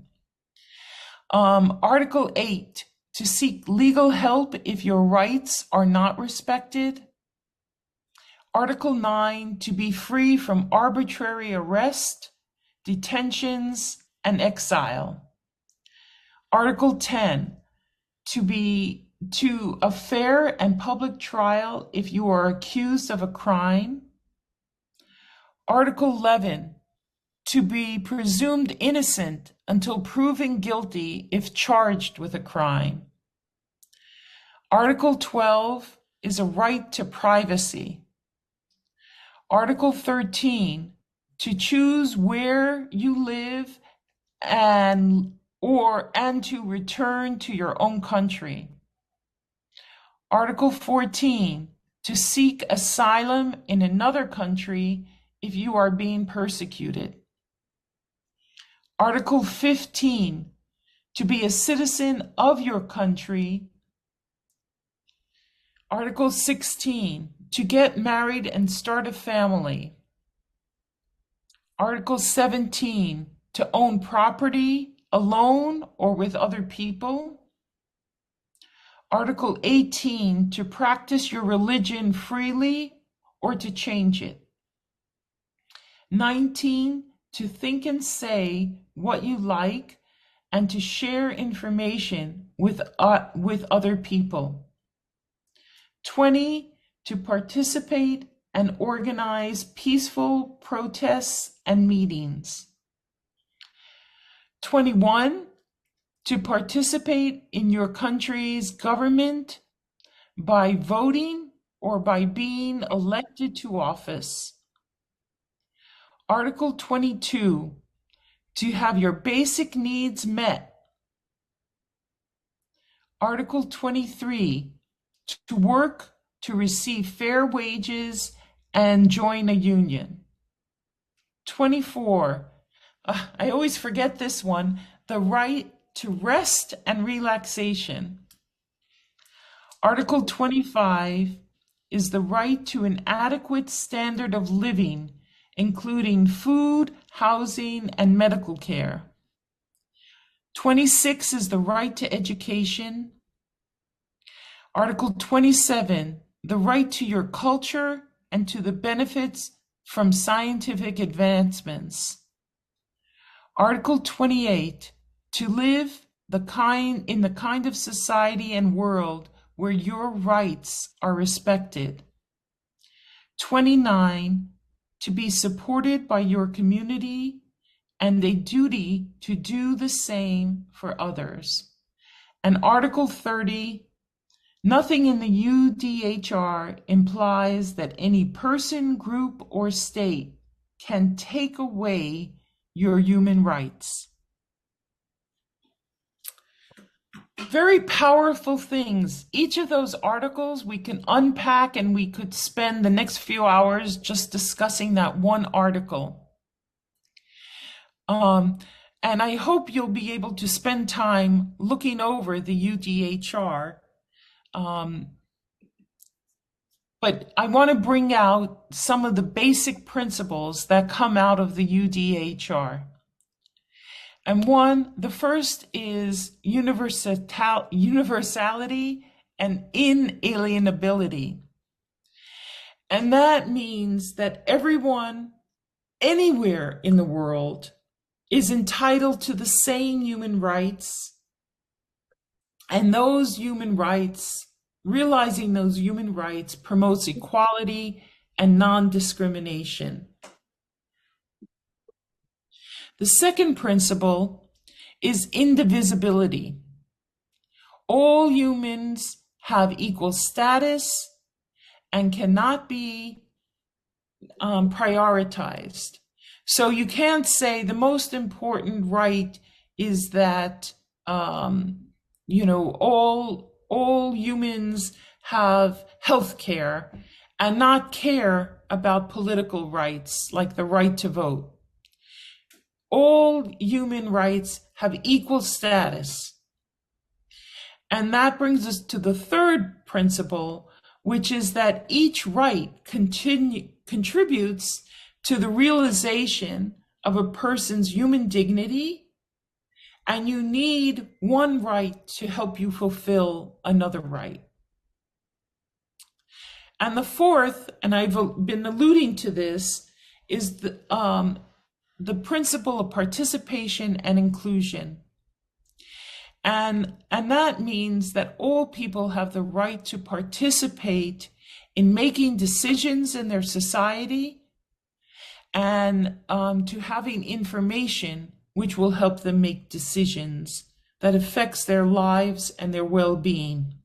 Article 8, to seek legal help if your rights are not respected. Article 9, to be free from arbitrary arrest, detentions, and exile. Article 10, to a fair and public trial if you are accused of a crime. Article 11, to be presumed innocent until proven guilty if charged with a crime. Article 12 is a right to privacy. Article 13, to choose where you live and to return to your own country. Article 14, to seek asylum in another country if you are being persecuted. Article 15, to be a citizen of your country. Article 16, to get married and start a family. Article 17, to own property alone or with other people. Article 18, to practice your religion freely or to change it. 19, to think and say what you like and to share information with other people. 20, to participate and organize peaceful protests and meetings. 21, to participate in your country's government by voting or by being elected to office. Article 22, to have your basic needs met. Article 23, to work to receive fair wages and join a union. 24, I always forget this one, the right to rest and relaxation. Article 25 is the right to an adequate standard of living, including food, housing, and medical care. 26 is the right to education. Article 27, the right to your culture and to the benefits from scientific advancements. Article 28, to live in the kind of society and world where your rights are respected. 29, to be supported by your community and a duty to do the same for others. And Article 30, nothing in the UDHR implies that any person, group, or state can take away your human rights. Very powerful things. Each of those articles we can unpack, and we could spend the next few hours just discussing that one article. And I hope you'll be able to spend time looking over the UDHR. But I want to bring out some of the basic principles that come out of the UDHR. And the first is universality and inalienability. And that means that everyone, anywhere in the world, is entitled to the same human rights. And those human rights, realizing those human rights, promotes equality and non-discrimination. The second principle is indivisibility. All humans have equal status and cannot be prioritized. So you can't say the most important right is that all humans have health care and not care about political rights like the right to vote. All human rights have equal status. And that brings us to the third principle, which is that each right contributes to the realization of a person's human dignity, and you need one right to help you fulfill another right. And the fourth, and I've been alluding to this, is the principle of participation and inclusion. And that means that all people have the right to participate in making decisions in their society and to having information which will help them make decisions that affects their lives and their well-being.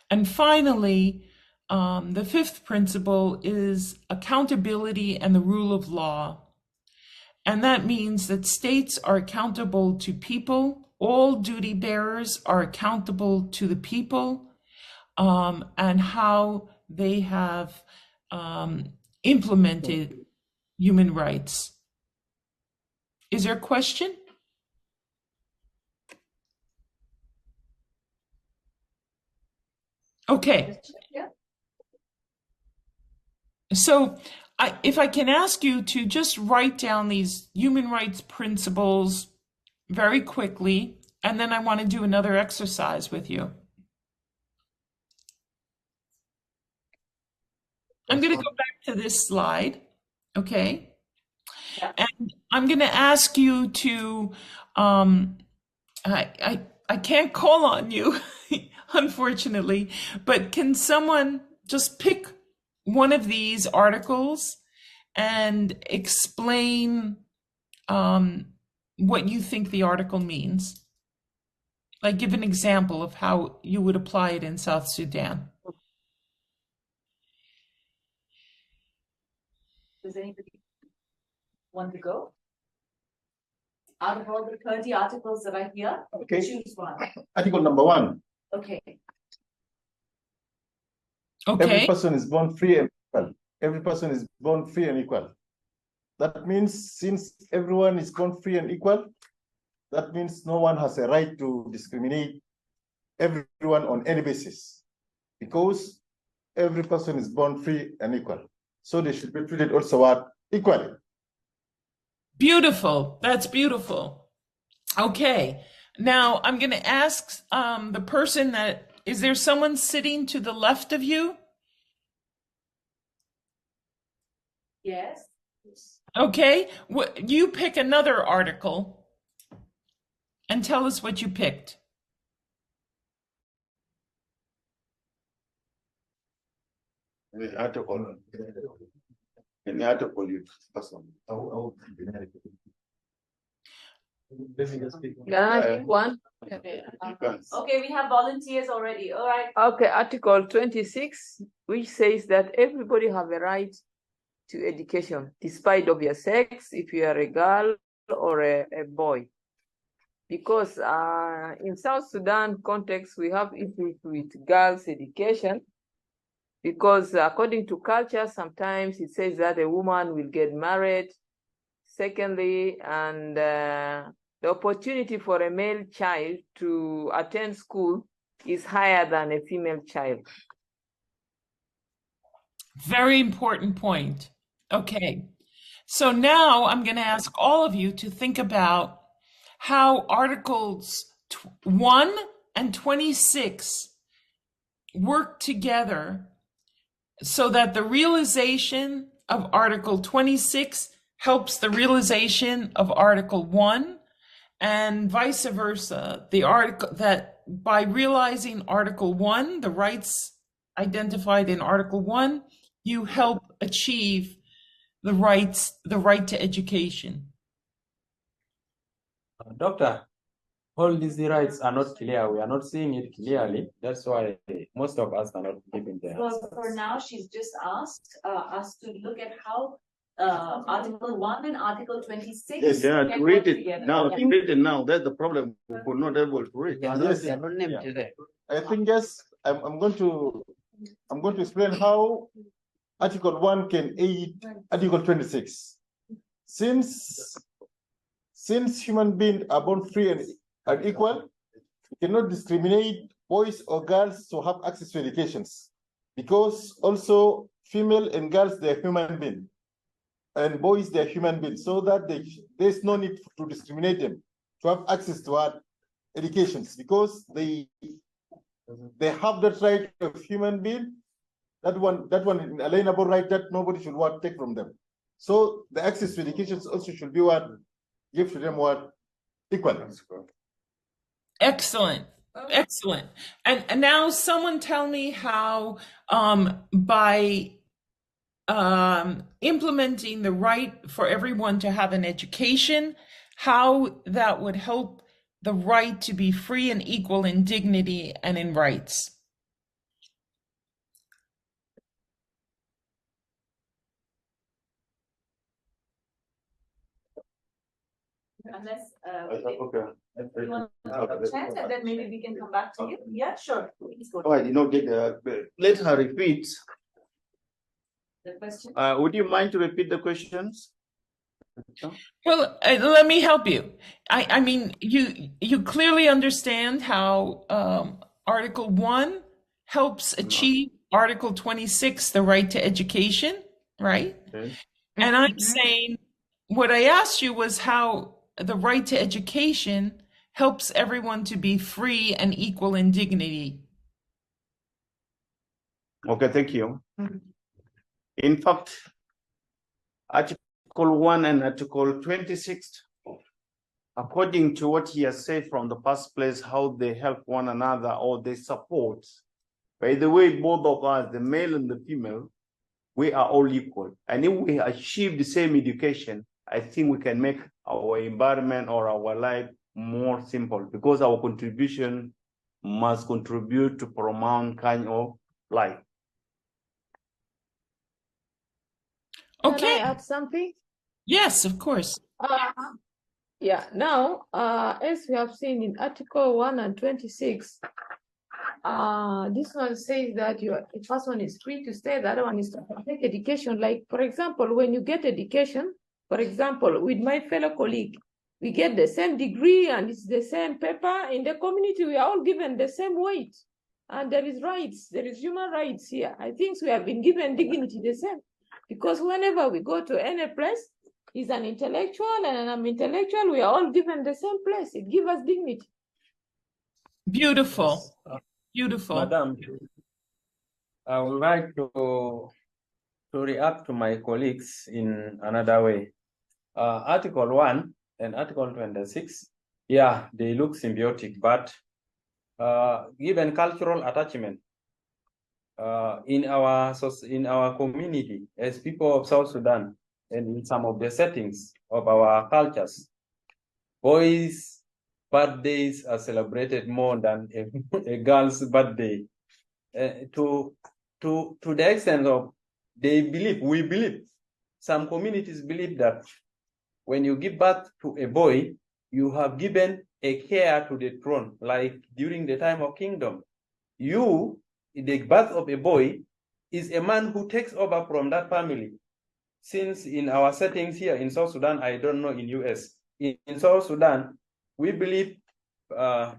And finally, the fifth principle is accountability and the rule of law. And that means that states are accountable to people, all duty bearers are accountable to the people, and how they have implemented human rights. Is there a question? Okay. So if I can ask you to just write down these human rights principles very quickly, and then I want to do another exercise with you. I'm going to go back to this slide, okay? Yeah. And I'm going to ask you to, I can't call on you, unfortunately, but can someone just pick one of these articles and explain what you think the article means? Like, give an example of how you would apply it in South Sudan. Does anybody want to go? Out of all the 30 articles that are here, okay, choose one. Article number 1. Okay. Every person is born free and equal. every person is born free and equal. That means since everyone is born free and equal, that means no one has a right to discriminate everyone on any basis, because every person is born free and equal. So they should be treated also equally. Beautiful. That's beautiful. Okay. Now I'm going to ask the person that, is there someone sitting to the left of you? Yes. Okay. You pick another article and tell us what you picked. Any article you person. Can I pick one? Okay, we have volunteers already. All right. Okay, Article 26, which says that everybody have a right to education, despite of your sex, if you are a girl or a boy. Because in South Sudan context, we have issues with girls' education, because according to culture, sometimes it says that a woman will get married. Secondly, and the opportunity for a male child to attend school is higher than a female child. Very important point. Okay. So now I'm going to ask all of you to think about how Articles 1 and 26 work together so that the realization of Article 26 helps the realization of Article 1, and vice versa. The article that by realizing Article 1, the rights identified in Article 1, you help achieve the right to education. Doctor, all these rights are not clear. We are not seeing it clearly. That's why most of us are not giving them. Well, for now, she's just asked us to look at how Article 1 and Article 26. Yes, yeah, can read work it together. now. Yeah. Read it now. That's the problem. We're not able to read. Yes. I think yes. I'm going to explain how Article 1 can aid Article 26. Since human beings are born free and equal, we cannot discriminate boys or girls to have access to educations, because also female and girls, they're human beings, and boys, they're human beings, so that there's no need to discriminate them to have access to our educations, because they have that right of human being. That one inalienable right that nobody should take from them. So the access to education also should be give to them equal. Excellent. Excellent. And now someone tell me how by implementing the right for everyone to have an education, how that would help the right to be free and equal in dignity and in rights. Unless Okay. you want to chat, and then maybe we can come back to you. Yeah, sure. Please go. All right, let her repeat. The question. Would you mind to repeat the questions? Well, let me help you. I mean, you clearly understand how Article 1 helps achieve Article 26, the right to education, right? Okay. And I'm saying, what I asked you was how the right to education helps everyone to be free and equal in dignity. Okay, thank you. In fact, Article 1 and Article 26, according to what he has said from the first place, how they help one another or they support. By the way, both of us, the male and the female, we are all equal. And if we achieve the same education, I think we can make our environment or our life more simple, because our contribution must contribute to promote kind of life. Okay. Can I add something? Yes, of course. Yeah, now, as we have seen in Article 1 and 26, this one says that the first one is free to stay, the other one is to take education. Like, for example, when you get education, for example, with my fellow colleague, we get the same degree and it's the same paper. In the community, we are all given the same weight. And there is rights, there is human rights here. I think we have been given dignity the same. Because whenever we go to any place, he's an intellectual and I'm intellectual, we are all given the same place. It gives us dignity. Beautiful. Yes. Beautiful. Madam, I would like to react to my colleagues in another way. Article 1 and Article 26, yeah, they look symbiotic, but given cultural attachment in our community as people of South Sudan and in some of the settings of our cultures, boys' birthdays are celebrated more than a girl's birthday. To the extent of we believe, some communities believe that when you give birth to a boy, you have given a care to the throne, like during the time of kingdom. The birth of a boy is a man who takes over from that family. Since in our settings here in South Sudan, I don't know in US, in South Sudan, we believe a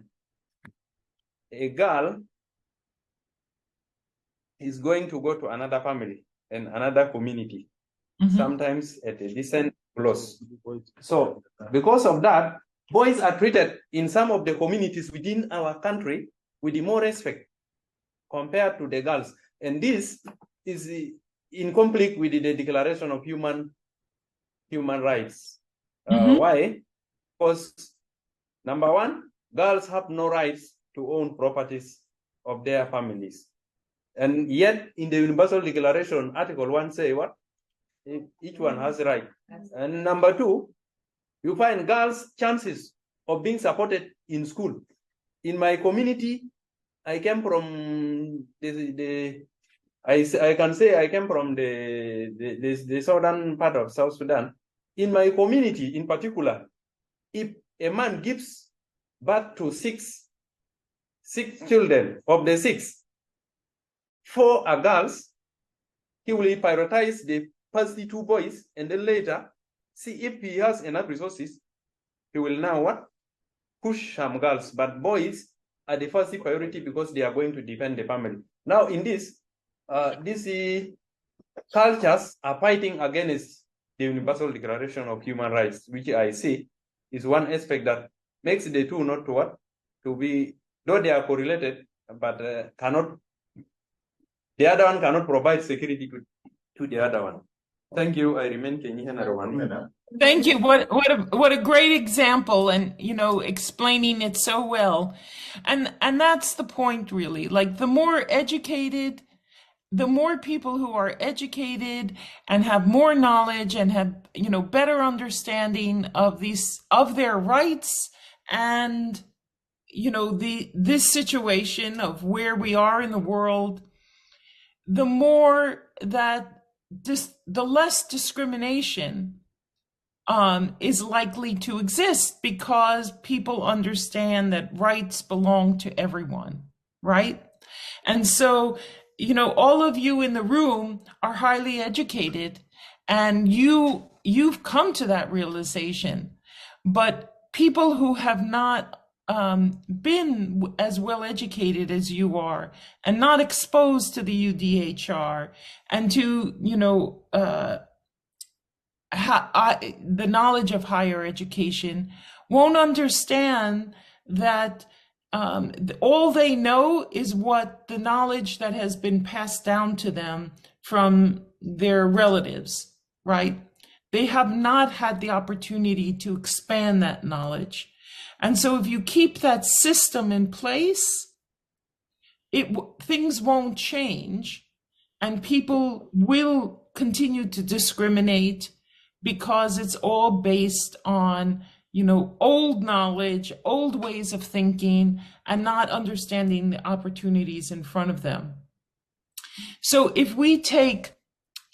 girl is going to go to another family and another community, sometimes at a decent close. So because of that, boys are treated in some of the communities within our country with more respect compared to the girls. And this is in conflict with the Declaration of Human Rights. Why? Because number one, girls have no rights to own properties of their families. And yet in the Universal Declaration, Article 1 say what? Each one has a right. And number two, you find girls' chances of being supported in school. In my community, I came from I can say I came from the southern part of South Sudan. In my community, in particular, if a man gives birth to six children, of the 6, 4 are girls, he will prioritize the first 2 boys, and then later, see if he has enough resources, he will now what? Push some girls, but boys are the first priority because they are going to defend the family. Now in this, these cultures are fighting against the Universal Declaration of Human Rights, which I see is one aspect that makes the two not to what? To be, though they are correlated, but the other one cannot provide security to the other one. Thank you. I remain Kenyan. Thank you. What a great example, and explaining it so well. And that's the point, really. Like, the more educated, the more people who are educated and have more knowledge and have better understanding of their rights and this situation of where we are in the world, the more that the less discrimination is likely to exist, because people understand that rights belong to everyone, right? And so, all of you in the room are highly educated, and you've come to that realization. But people who have not been as well educated as you are, and not exposed to the UDHR and to the knowledge of higher education, won't understand that all they know is what the knowledge that has been passed down to them from their relatives, right? They have not had the opportunity to expand that knowledge. And so if you keep that system in place, things won't change, and people will continue to discriminate because it's all based on, old knowledge, old ways of thinking, and not understanding the opportunities in front of them. So if we take,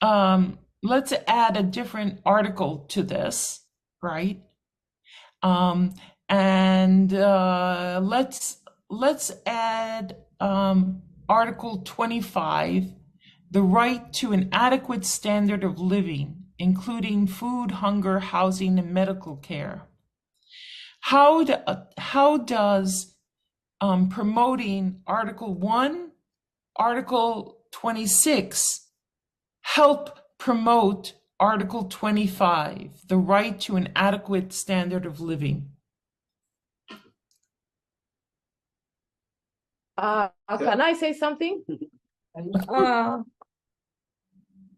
let's add a different article to this, right? And let's add Article 25, the right to an adequate standard of living, including food, hunger, housing, and medical care. How does promoting Article 1, Article 26 help promote Article 25, the right to an adequate standard of living? Can I say something?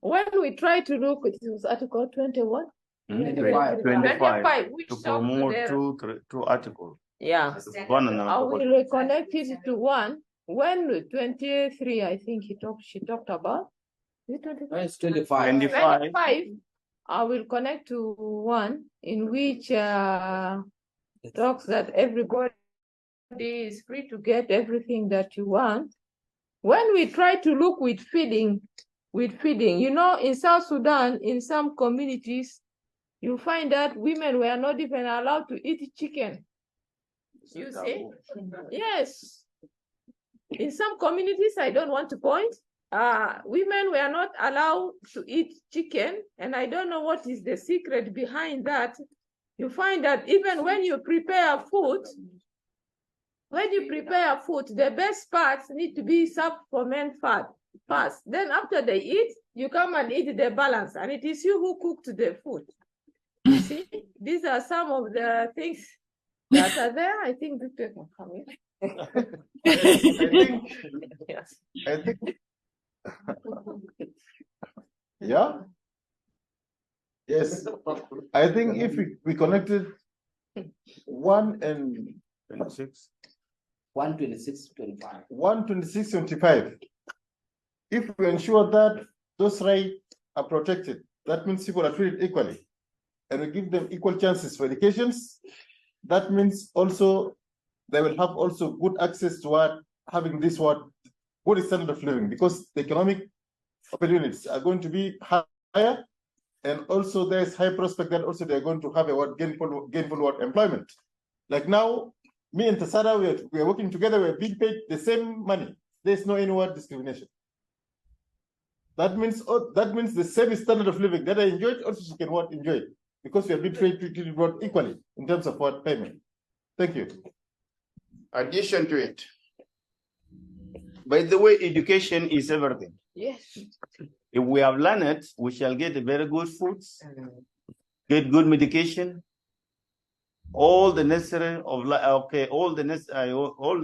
When we try to look, it was Article 21. 25 which to talks promote there. two articles. Yeah. One and I will connect it to one. When 23, I think she talked about. Is it 25? It's 25. 25. 25, I will connect to one in which talks that everybody is free to get everything that you want. When we try to look with feeding, you know, in South Sudan, in some communities, you find that women were not even allowed to eat chicken. You see? Yes. In some communities, I don't want to point, women were not allowed to eat chicken, and I don't know what is the secret behind that. You find that even when you prepare food, the best parts need to be served for men first. Then after they eat, you come and eat the balance, and it is you who cooked the food. You see, these are some of the things that are there. I think this person come in. Yes. I think yeah. Yes. I think if we connected 1 and 26. 126, 25. 126, 25. If we ensure that those rights are protected, that means people are treated equally, and we give them equal chances for educations. That means also they will have also good access to having this good standard of living, because the economic opportunities are going to be higher, and also there is high prospect that also they're going to have a gainful employment. Like now, me and Tasada, we are working together, we're being paid the same money. There's no any discrimination. That means the same standard of living that I enjoyed, also she can enjoy it, because we have been treated equally in terms of payment. Thank you. Addition to it, by the way, education is everything. Yes. If we have learned it, we shall get very good foods, get good medication, all the necessary all the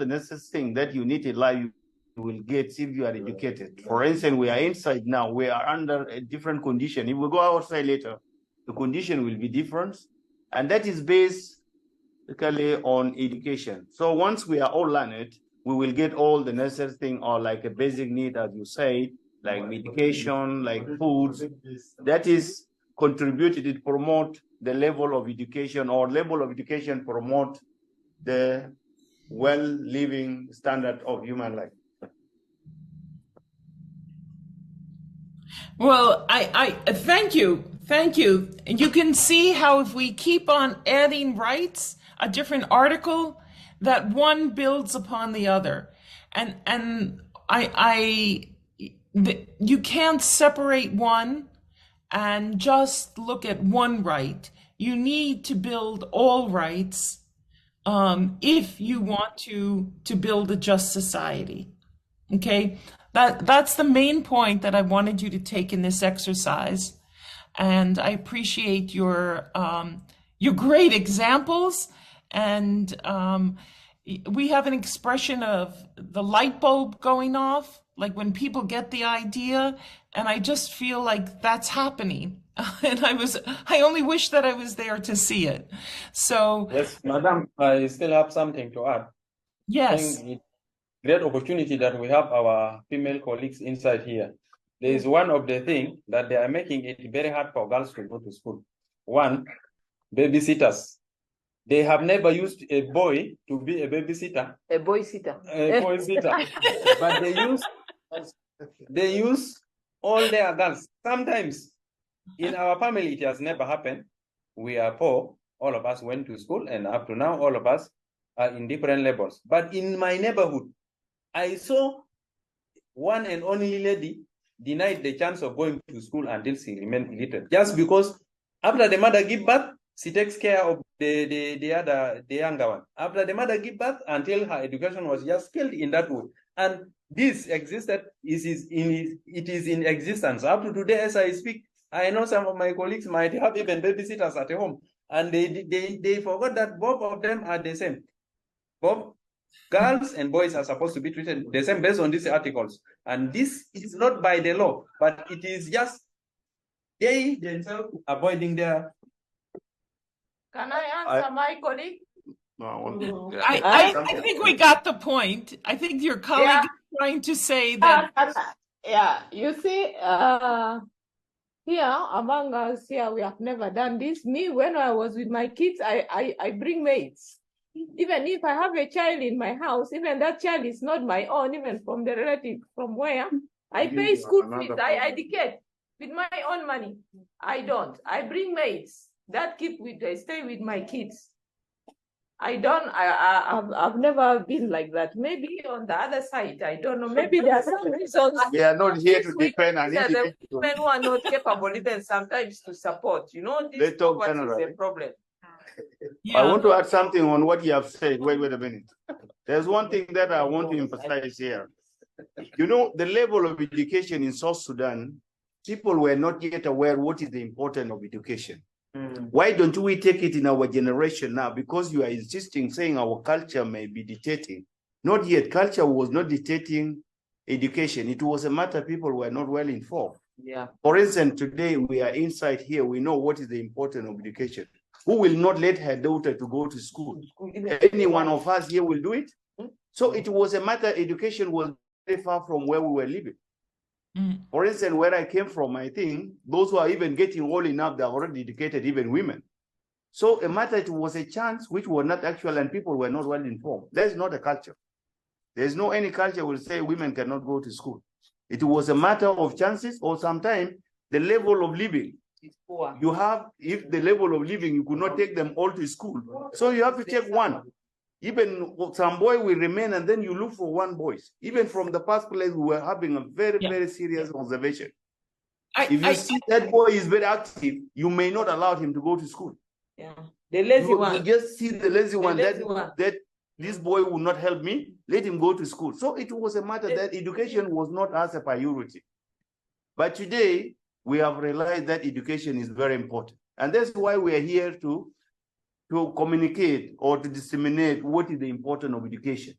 necessary things that you need in life you will get if you are educated. For instance, we are inside now, we are under a different condition. If we go outside later, the condition will be different, and that is based on education. So once we are all learned, we will get all the necessary things, or like a basic need, as you say, like medication, like foods, that is contributed to promote the level of education, or level of education promote the well-living standard of human life. Well, I thank you. Thank you. You can see how if we keep on adding rights, a different article, that one builds upon the other. And you can't separate one and just look at one right. You need to build all rights if you want to build a just society. Okay, that's the main point that I wanted you to take in this exercise, and I appreciate your great examples. And we have an expression of the light bulb going off, like when people get the idea, and I just feel like that's happening. And I only wish that I was there to see it. So yes, Madam, I still have something to add. Yes. Great opportunity that we have our female colleagues inside here. There is one of the things that they are making it very hard for girls to go to school. One, babysitters. They have never used a boy to be a babysitter. A boy sitter. A boy sitter. But they use all their girls. Sometimes in our family, it has never happened. We are poor. All of us went to school, and up to now, all of us are in different levels. But in my neighborhood, I saw one and only lady denied the chance of going to school until she remained illiterate, just because after the mother give birth, she takes care of the younger one. After the mother give birth, until her education was just killed in that way. And this existed, it is in existence. Up to today, as I speak, I know some of my colleagues might have even babysitters at home, and they forgot that both of them are the same. Both girls and boys are supposed to be treated the same based on these articles. And this is not by the law, but it is just they themselves avoiding their. Can I answer my colleague? No, I think we got the point. I think your colleague is trying to say that. Yeah, you see, here among us here, we have never done this. Me, when I was with my kids, I bring maids. Even if I have a child in my house, even that child is not my own, even from the relative, from where I pay school fees, I educate with my own money. I don't. I bring maids that they stay with my kids. I've never been like that. Maybe on the other side, I don't know. Maybe there are some reasons. We are not here to defend an individual. The women who are not capable even sometimes to support. You know, this is a problem. Yeah. I want to add something on what you have said. Wait a minute. There's one thing that I want to emphasize here. You know, the level of education in South Sudan, people were not yet aware what is the importance of education. Why don't we take it in our generation now? Because you are insisting, saying our culture may be dictating. Not yet. Culture was not dictating education. It was a matter people were not well informed. Yeah. For instance, today we are inside here. We know what is the importance of education. Who will not let her daughter to go to school? Any one of us here will do it. So it was a matter, education was very far from where we were living. For instance, where I came from, I think those who are even getting old enough, they are already educated, even women. So a matter, it was a chance which was not actual and people were not well informed. That's not a culture. There's no any culture will say women cannot go to school. It was a matter of chances, or sometimes the level of living. You have, if the level of living, you could not take them all to school. So you have to take one. Even some boy will remain and then you look for one boy. Even from the past place, we were having a very, very serious observation. If you see that boy is very active, you may not allow him to go to school. Yeah. The lazy one. You just see the lazy one, that this boy will not help me, let him go to school. So it was a matter that education was not as a priority. But today, we have realized that education is very important. And that's why we are here to communicate or to disseminate what is the importance of education.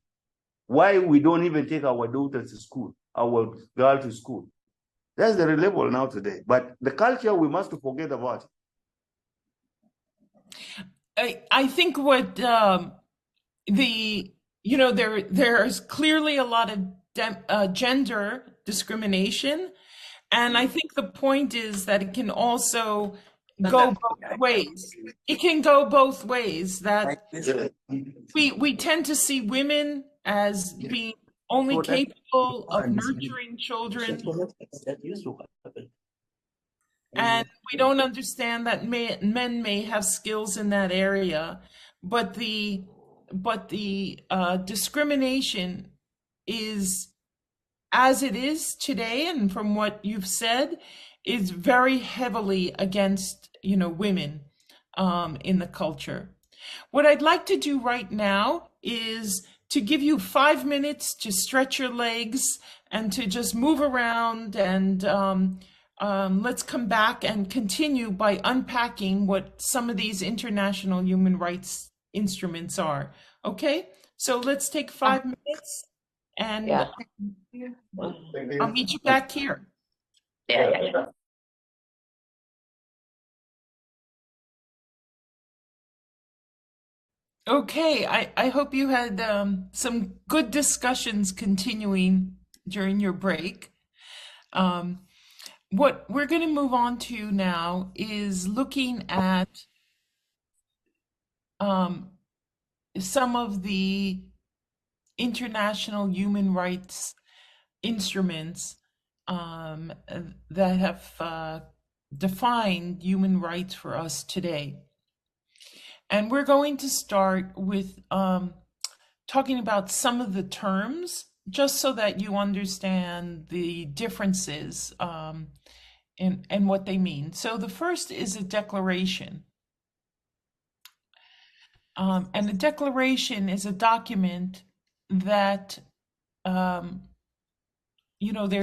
Why we don't even take our daughters to school, our girls to school. That's the level now today. But the culture, we must forget about it. I think what there's clearly a lot of gender discrimination. And I think the point is that it can also go both ways. It can go both ways. That we tend to see women as being only capable of nurturing children, and we don't understand that men may have skills in that area, but the discrimination is, as it is today, and from what you've said, is very heavily against women in the culture. What I'd like to do right now is to give you 5 minutes to stretch your legs and to just move around, and let's come back and continue by unpacking what some of these international human rights instruments are. Okay, so let's take 5 minutes, and I'll meet you back here. Yeah. Okay, I hope you had some good discussions continuing during your break. What we're going to move on to now is looking at some of the international human rights instruments that have defined human rights for us today. And we're going to start with talking about some of the terms just so that you understand the differences and what they mean. So the first is a declaration. And a declaration is a document that, there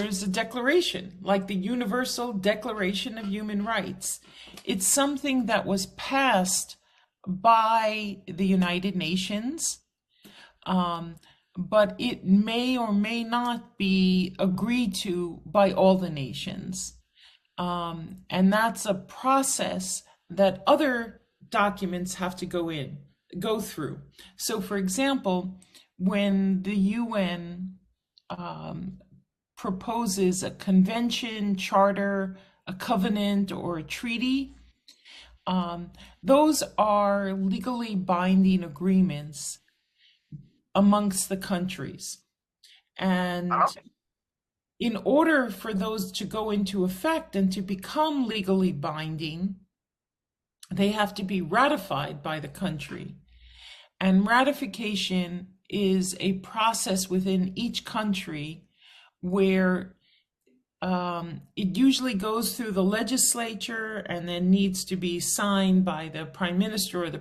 is a declaration, like the Universal Declaration of Human Rights. It's something that was passed by the United Nations, but it may or may not be agreed to by all the nations. And that's a process that other documents have to go through. So, for example, when the UN proposes a convention, charter, a covenant, or a treaty, those are legally binding agreements amongst the countries. And in order for those to go into effect and to become legally binding, they have to be ratified by the country. And ratification is a process within each country where it usually goes through the legislature and then needs to be signed by the prime minister or the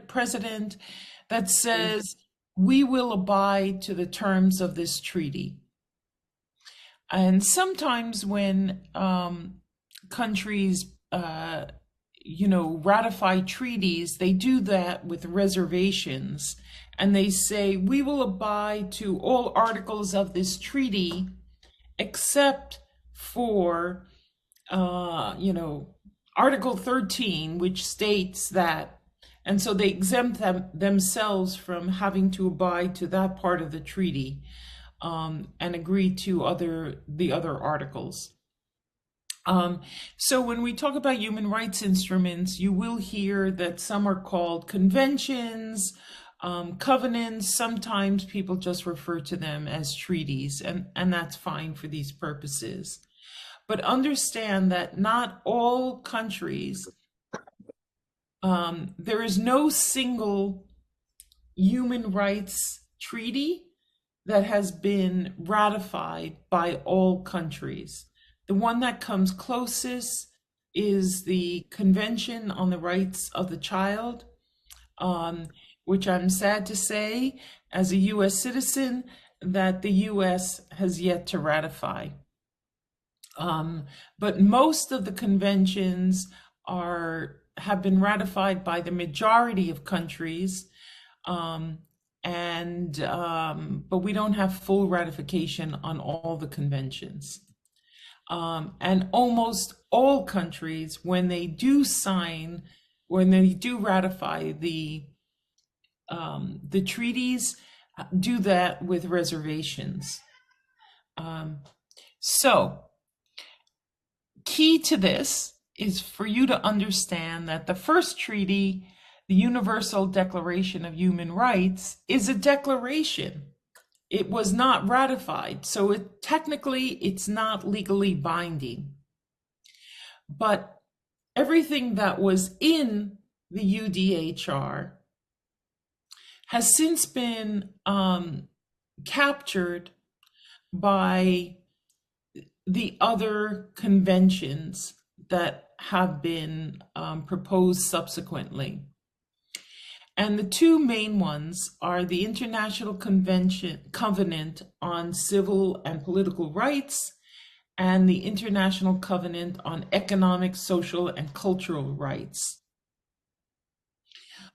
president that says, we will abide to the terms of this treaty. And sometimes when countries, ratify treaties, they do that with reservations. And they say, we will abide to all articles of this treaty except for, Article 13, which states that, and so they exempt themselves from having to abide to that part of the treaty and agree to the other articles. So when we talk about human rights instruments, you will hear that some are called conventions, covenants. Sometimes people just refer to them as treaties, and that's fine for these purposes. But understand that not all countries, there is no single human rights treaty that has been ratified by all countries. The one that comes closest is the Convention on the Rights of the Child, which I'm sad to say, as a U.S. citizen, that the U.S. has yet to ratify. But most of the conventions have been ratified by the majority of countries, but we don't have full ratification on all the conventions. And almost all countries, when they do ratify the treaties, do that with reservations. So, key to this is for you to understand that the first treaty, the Universal Declaration of Human Rights, is a declaration. It was not ratified, so technically it's not legally binding. But everything that was in the UDHR has since been captured by the other conventions that have been proposed subsequently. And the two main ones are the International Covenant on Civil and Political Rights and the International Covenant on Economic, Social, and Cultural Rights.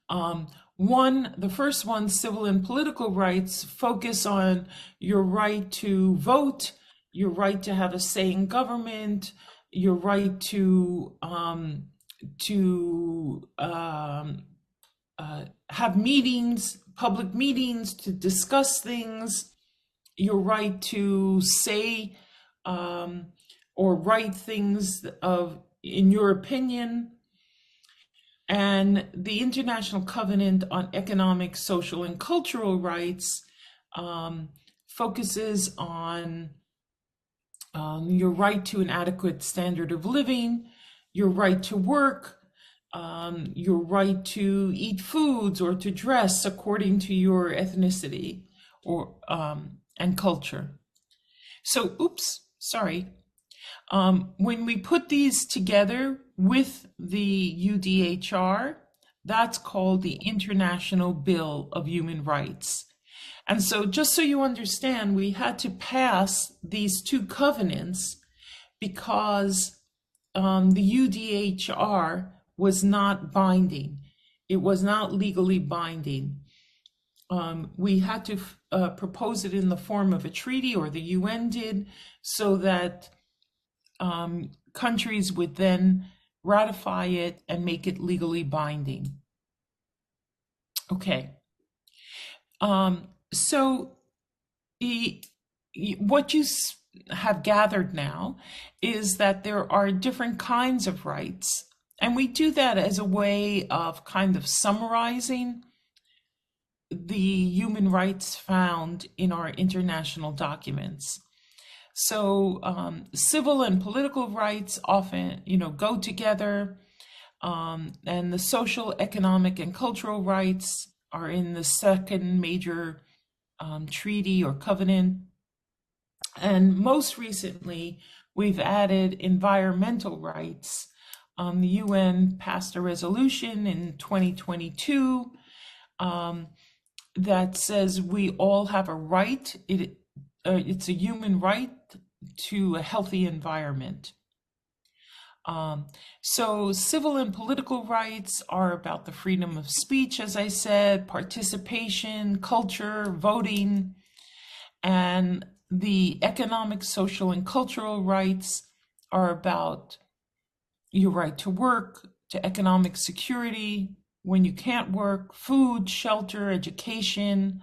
The first one, civil and political rights, focus on your right to vote, your right to have a say in government, your right to have meetings, public meetings to discuss things, your right to say or write things in your opinion, and the International Covenant on Economic, Social, and Cultural Rights focuses on your right to an adequate standard of living, your right to work, your right to eat foods or to dress according to your ethnicity, or and culture. So, when we put these together with the UDHR, that's called the International Bill of Human Rights. And so just so you understand, we had to pass these two covenants because the UDHR was not binding. It was not legally binding. We had to propose it in the form of a treaty, or the UN did, so that countries would then ratify it and make it legally binding. Okay. So what you have gathered now is that there are different kinds of rights, and we do that as a way of kind of summarizing the human rights found in our international documents. So civil and political rights often, go together, and the social, economic, and cultural rights are in the second major treaty or covenant. And most recently, we've added environmental rights. The UN passed a resolution in 2022 that says we all have a right. It's a human right to a healthy environment. So civil and political rights are about the freedom of speech, as I said, participation, culture, voting, and the economic, social, and cultural rights are about your right to work, to economic security, when you can't work, food, shelter, education,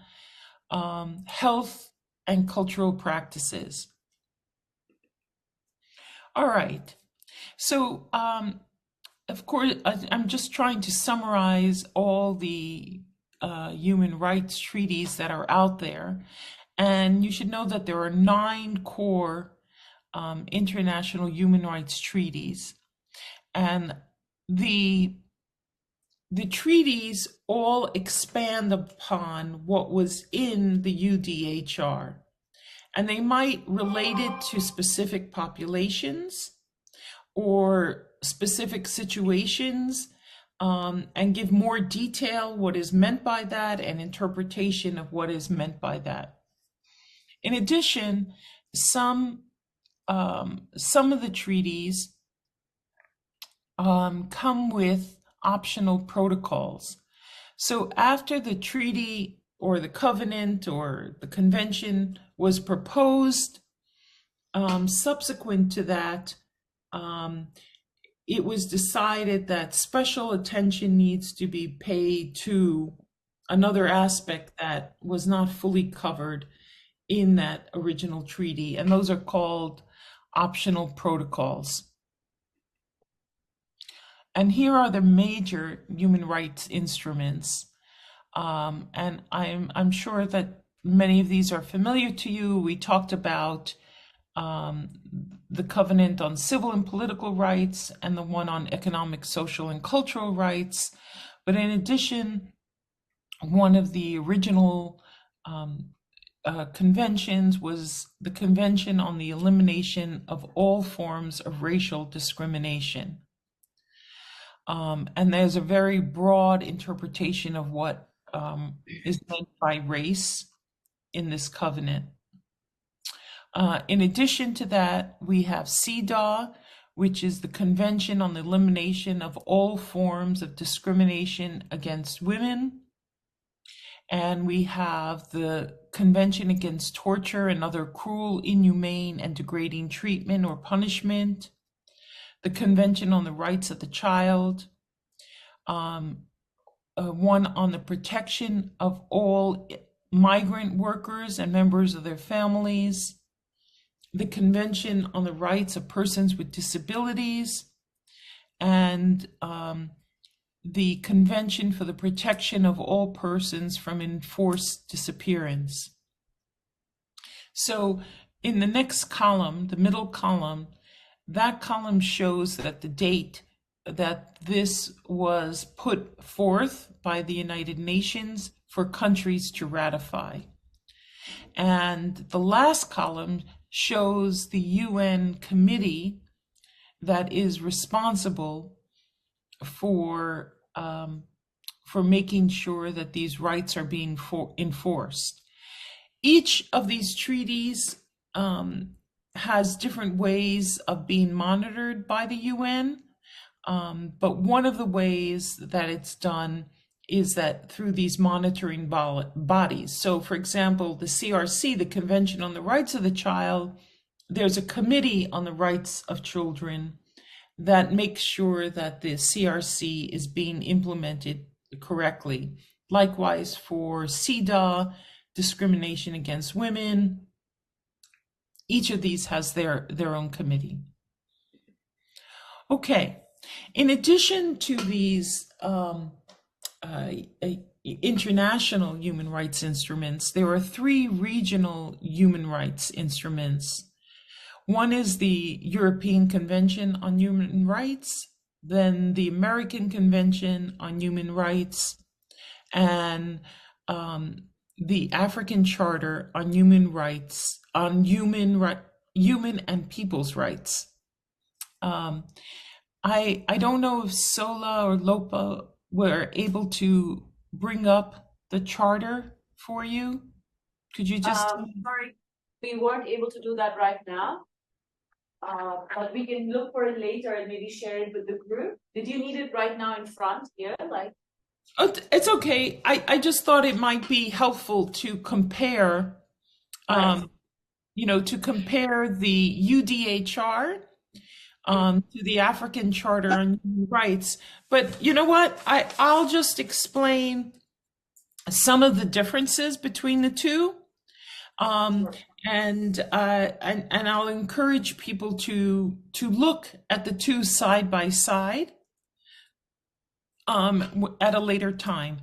health, and cultural practices. All right. So, of course, I'm just trying to summarize all the human rights treaties that are out there. And you should know that there are 9 core international human rights treaties. And the treaties all expand upon what was in the UDHR. And they might relate it to specific populations or specific situations, and give more detail what is meant by that and interpretation of what is meant by that. In addition, some of the treaties come with optional protocols. So after the treaty or the covenant or the convention was proposed, subsequent to that, it was decided that special attention needs to be paid to another aspect that was not fully covered in that original treaty, and those are called optional protocols. And here are the major human rights instruments. And I'm sure that many of these are familiar to you. We talked about the Covenant on Civil and Political Rights and the one on Economic, Social, and Cultural Rights. But in addition, one of the original conventions was the Convention on the Elimination of All Forms of Racial Discrimination. And there's a very broad interpretation of what is meant by race in this covenant. In addition to that, we have CEDAW, which is the Convention on the Elimination of All Forms of Discrimination Against Women. And we have the Convention Against Torture and Other Cruel, Inhumane, and Degrading Treatment or Punishment, the Convention on the Rights of the Child, one on the protection of all migrant workers and members of their families, the Convention on the Rights of Persons with Disabilities, and the Convention for the Protection of All Persons from Enforced Disappearance. So in the next column, the middle column, that column shows that the date that this was put forth by the United Nations for countries to ratify. And the last column shows the UN committee that is responsible for making sure that these rights are being enforced. Each of these treaties has different ways of being monitored by the UN, but one of the ways that it's done is that through these monitoring bodies. So, for example, the CRC, the Convention on the Rights of the Child, there's a committee on the rights of children that makes sure that the CRC is being implemented correctly. Likewise for CEDAW, discrimination against women, each of these has their own committee. Okay, in addition to these international human rights instruments, there are 3 regional human rights instruments. One is the European Convention on Human Rights, then the American Convention on Human Rights, and the African Charter on Human Rights, on human and people's rights. I don't know if Sola or Lopa were able to bring up the charter for you. Could you just? Sorry, we weren't able to do that right now. But we can look for it later and maybe share it with the group. Did you need it right now in front here? Like, oh, it's okay. I just thought it might be helpful to compare, to compare the UDHR to the African Charter on Human Rights. But you know what? I'll just explain some of the differences between the two. And I'll encourage people to look at the two side by side at a later time.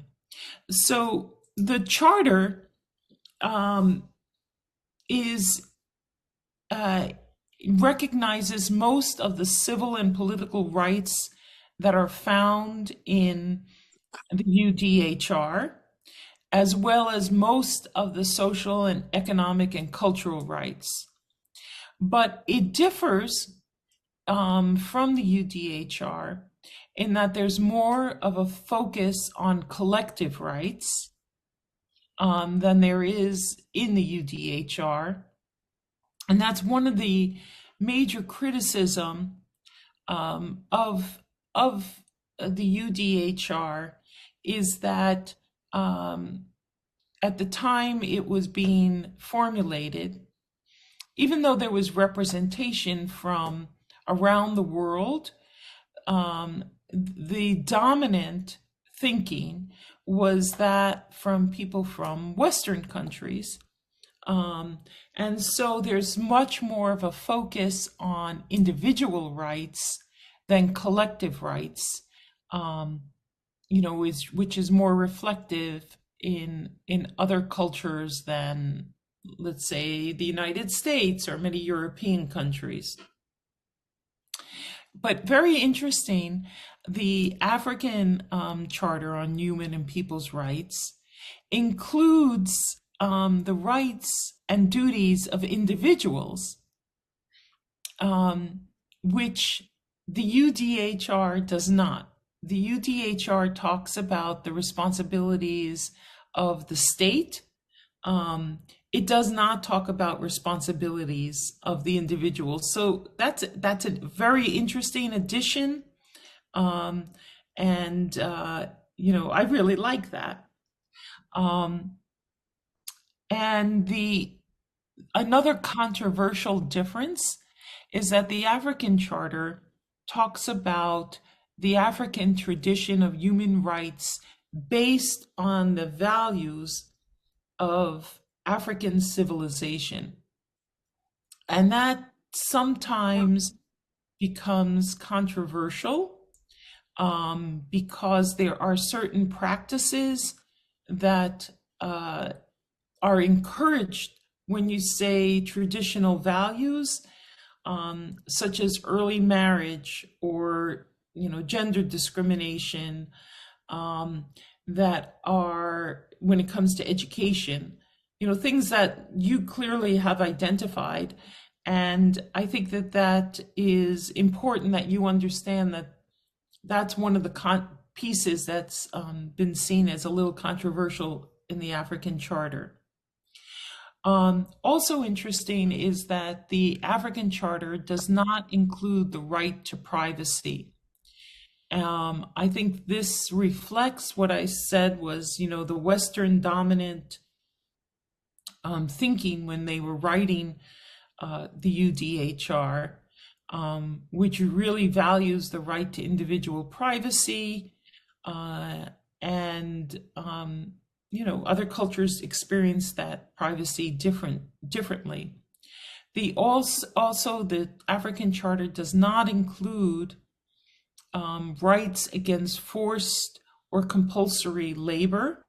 So the charter recognizes most of the civil and political rights that are found in the UDHR, as well as most of the social and economic and cultural rights. But it differs from the UDHR in that there's more of a focus on collective rights than there is in the UDHR. And that's one of the major criticism of the UDHR is that at the time it was being formulated, even though there was representation from around the world, the dominant thinking was that from people from Western countries. And so there's much more of a focus on individual rights than collective rights, which is more reflective in other cultures than, let's say, the United States or many European countries. But very interesting, the African Charter on Human and People's Rights includes the rights and duties of individuals, which the UDHR does not. The UDHR talks about the responsibilities of the state. It does not talk about responsibilities of the individual. So that's a very interesting addition. I really like that. And another controversial difference is that the African Charter talks about the African tradition of human rights based on the values of African civilization. And that sometimes becomes controversial because there are certain practices that are encouraged when you say traditional values, such as early marriage or gender discrimination, that are, when it comes to education, things that you clearly have identified. And I think that that is important, that you understand that that's one of the pieces that's been seen as a little controversial in the African Charter. Also interesting is that the African Charter does not include the right to privacy. I think this reflects what I said was, the Western dominant thinking when they were writing the UDHR, which really values the right to individual privacy, and other cultures experience that privacy differently. Also, the African Charter does not include rights against forced or compulsory labor.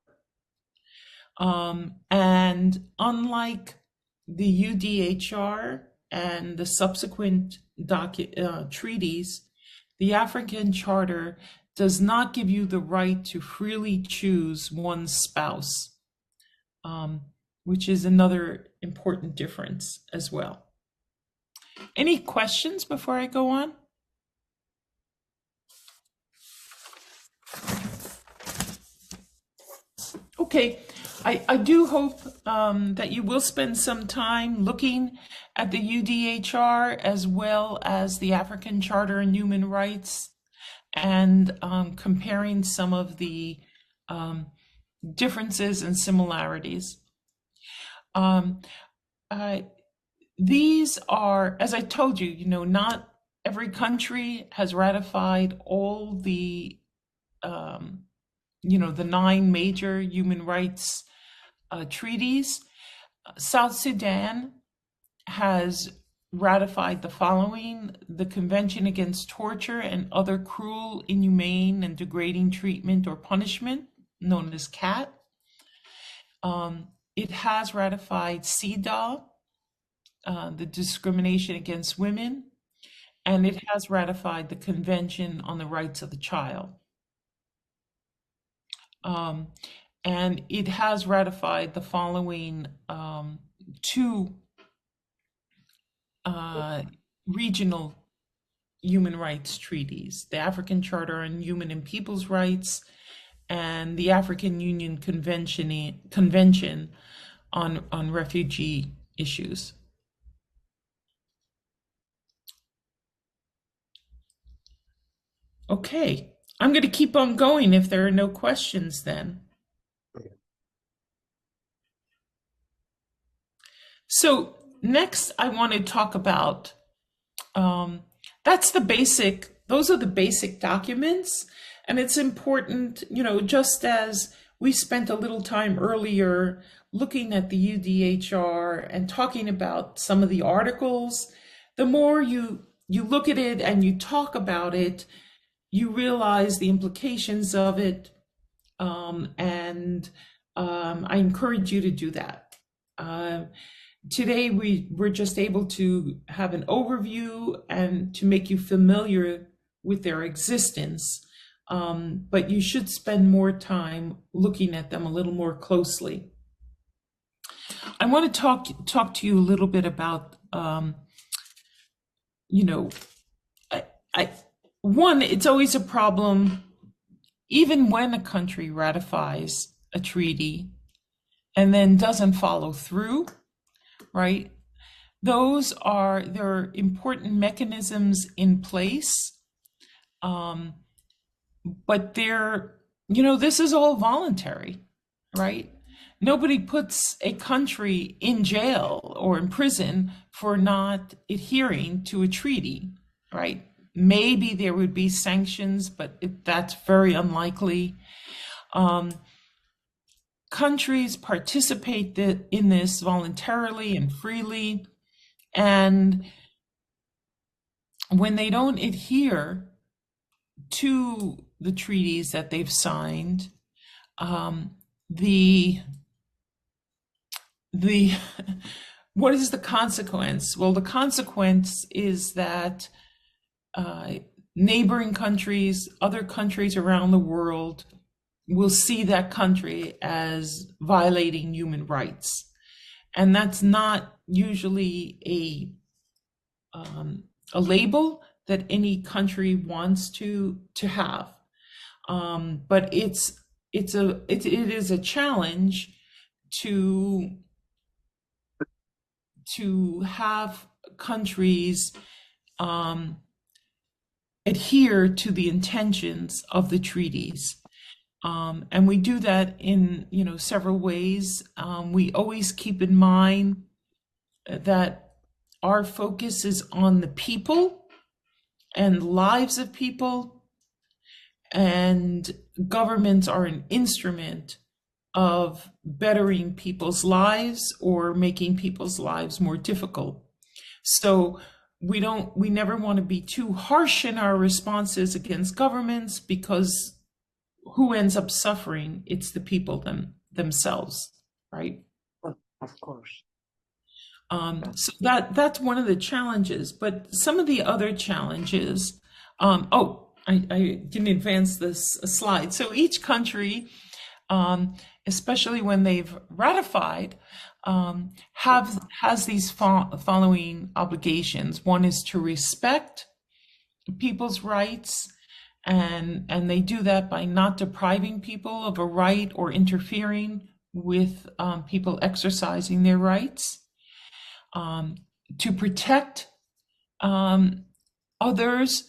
And unlike the UDHR and the subsequent treaties, the African Charter does not give you the right to freely choose one's spouse, which is another important difference as well. Any questions before I go on? Okay, I do hope that you will spend some time looking at the UDHR as well as the African Charter on Human Rights, and comparing some of the differences and similarities. These are, as I told you, not every country has ratified all the the 9 major human rights treaties. South Sudan has ratified the following: the Convention Against Torture and Other Cruel, Inhumane, and Degrading Treatment or Punishment, known as CAT. It has ratified CEDAW, the Discrimination Against Women, and it has ratified the Convention on the Rights of the Child. And it has ratified the following 2 regional human rights treaties: the African Charter on Human and People's Rights and the African Union Convention on Refugee Issues. Okay, I'm going to keep on going if there are no questions then. So next I want to talk about, those are the basic documents. And it's important, just as we spent a little time earlier looking at the UDHR and talking about some of the articles, the more you look at it and you talk about it, you realize the implications of it. And I encourage you to do that. Today, we're just able to have an overview and to make you familiar with their existence. But you should spend more time looking at them a little more closely. I want to talk to you a little bit about, one, it's always a problem, even when a country ratifies a treaty and then doesn't follow through, right? There are important mechanisms in place, but this is all voluntary, right? Nobody puts a country in jail or in prison for not adhering to a treaty, right? Maybe there would be sanctions, but that's very unlikely. Countries participate in this voluntarily and freely, and when they don't adhere to the treaties that they've signed, what is the consequence? Well, the consequence is that neighboring countries, other countries around the world, will see that country as violating human rights. And that's not usually a label that any country wants to have. But it is a challenge to have countries adhere to the intentions of the treaties. And we do that in, several ways. We always keep in mind that our focus is on the people and lives of people, and governments are an instrument of bettering people's lives or making people's lives more difficult. So we never want to be too harsh in our responses against governments, because who ends up suffering? It's the people themselves, right? Of course. So that's one of the challenges. But some of the other challenges, I didn't advance this slide. So each country, especially when they've ratified, has these following obligations. One is to respect people's rights, and they do that by not depriving people of a right or interfering with people exercising their rights. To protect others,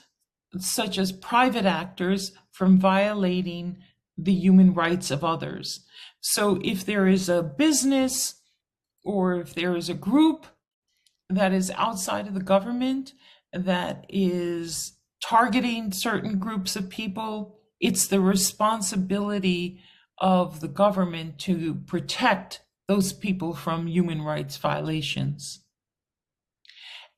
such as private actors, from violating the human rights of others. So if there is a business or if there is a group that is outside of the government that is targeting certain groups of people, it's the responsibility of the government to protect those people from human rights violations.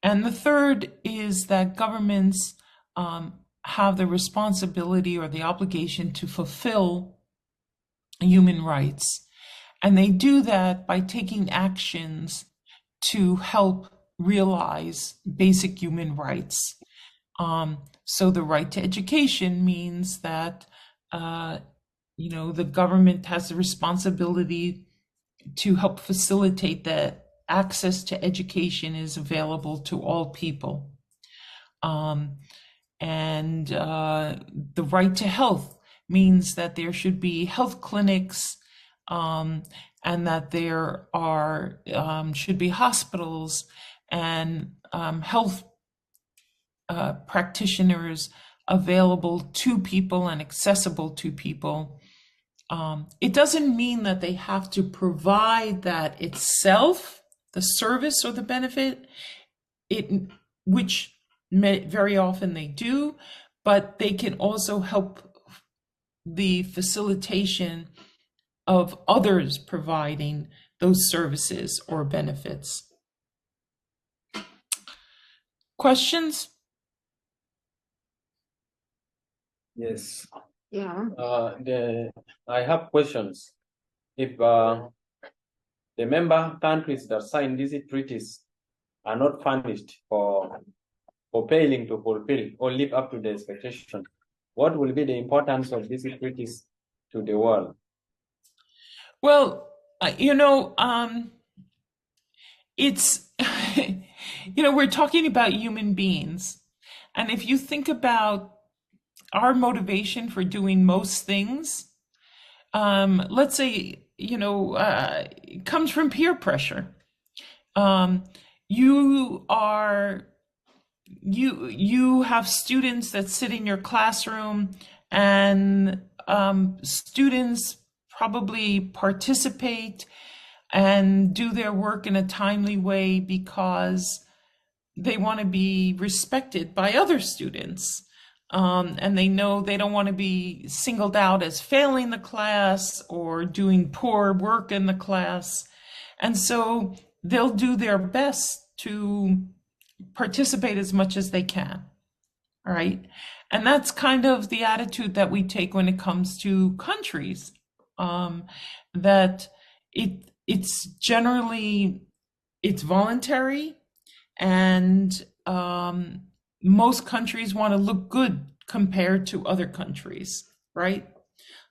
And the third is that governments have the responsibility or the obligation to fulfill human rights. And they do that by taking actions to help realize basic human rights. So the right to education means that, the government has the responsibility to help facilitate that access to education is available to all people. And the right to health means that there should be health clinics, and that there should be hospitals and health practitioners available to people and accessible to people. It doesn't mean that they have to provide that itself, the service or the benefit, which very often they do, but they can also help the facilitation of others providing those services or benefits. Questions? Yes. Yeah. I have questions. If the member countries that sign these treaties are not punished for failing to fulfill or live up to the expectation, what will be the importance of these treaties to the world? Well, it's, we're talking about human beings. And if you think about our motivation for doing most things, let's say, it comes from peer pressure. You have students that sit in your classroom, and students probably participate and do their work in a timely way because they want to be respected by other students. And they know they don't want to be singled out as failing the class or doing poor work in the class. And so they'll do their best to participate as much as they can. All right. And that's kind of the attitude that we take when it comes to countries, that it's generally, it's voluntary, and most countries want to look good compared to other countries, right?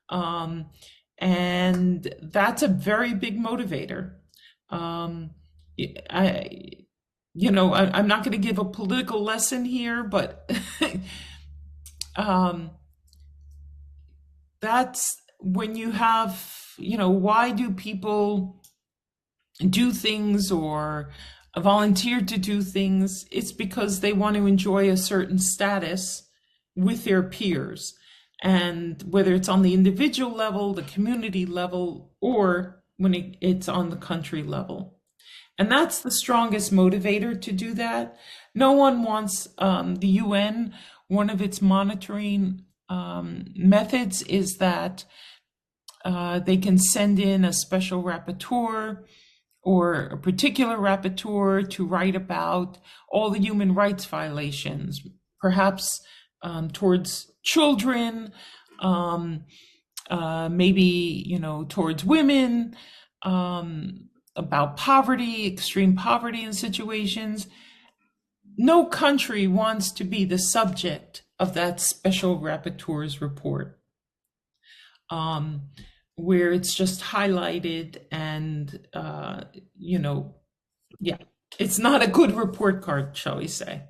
And that's a very big motivator. I'm not going to give a political lesson here, but that's when you have, why do people do things or volunteer to do things? It's because they want to enjoy a certain status with their peers. And whether it's on the individual level, the community level, or when it's on the country level. And that's the strongest motivator to do that. No one wants the UN, one of its monitoring methods is that they can send in a special rapporteur or a particular rapporteur to write about all the human rights violations, perhaps towards children, maybe, towards women, about poverty, extreme poverty in situations. No country wants to be the subject of that special rapporteur's report, where it's just highlighted and, it's not a good report card, shall we say.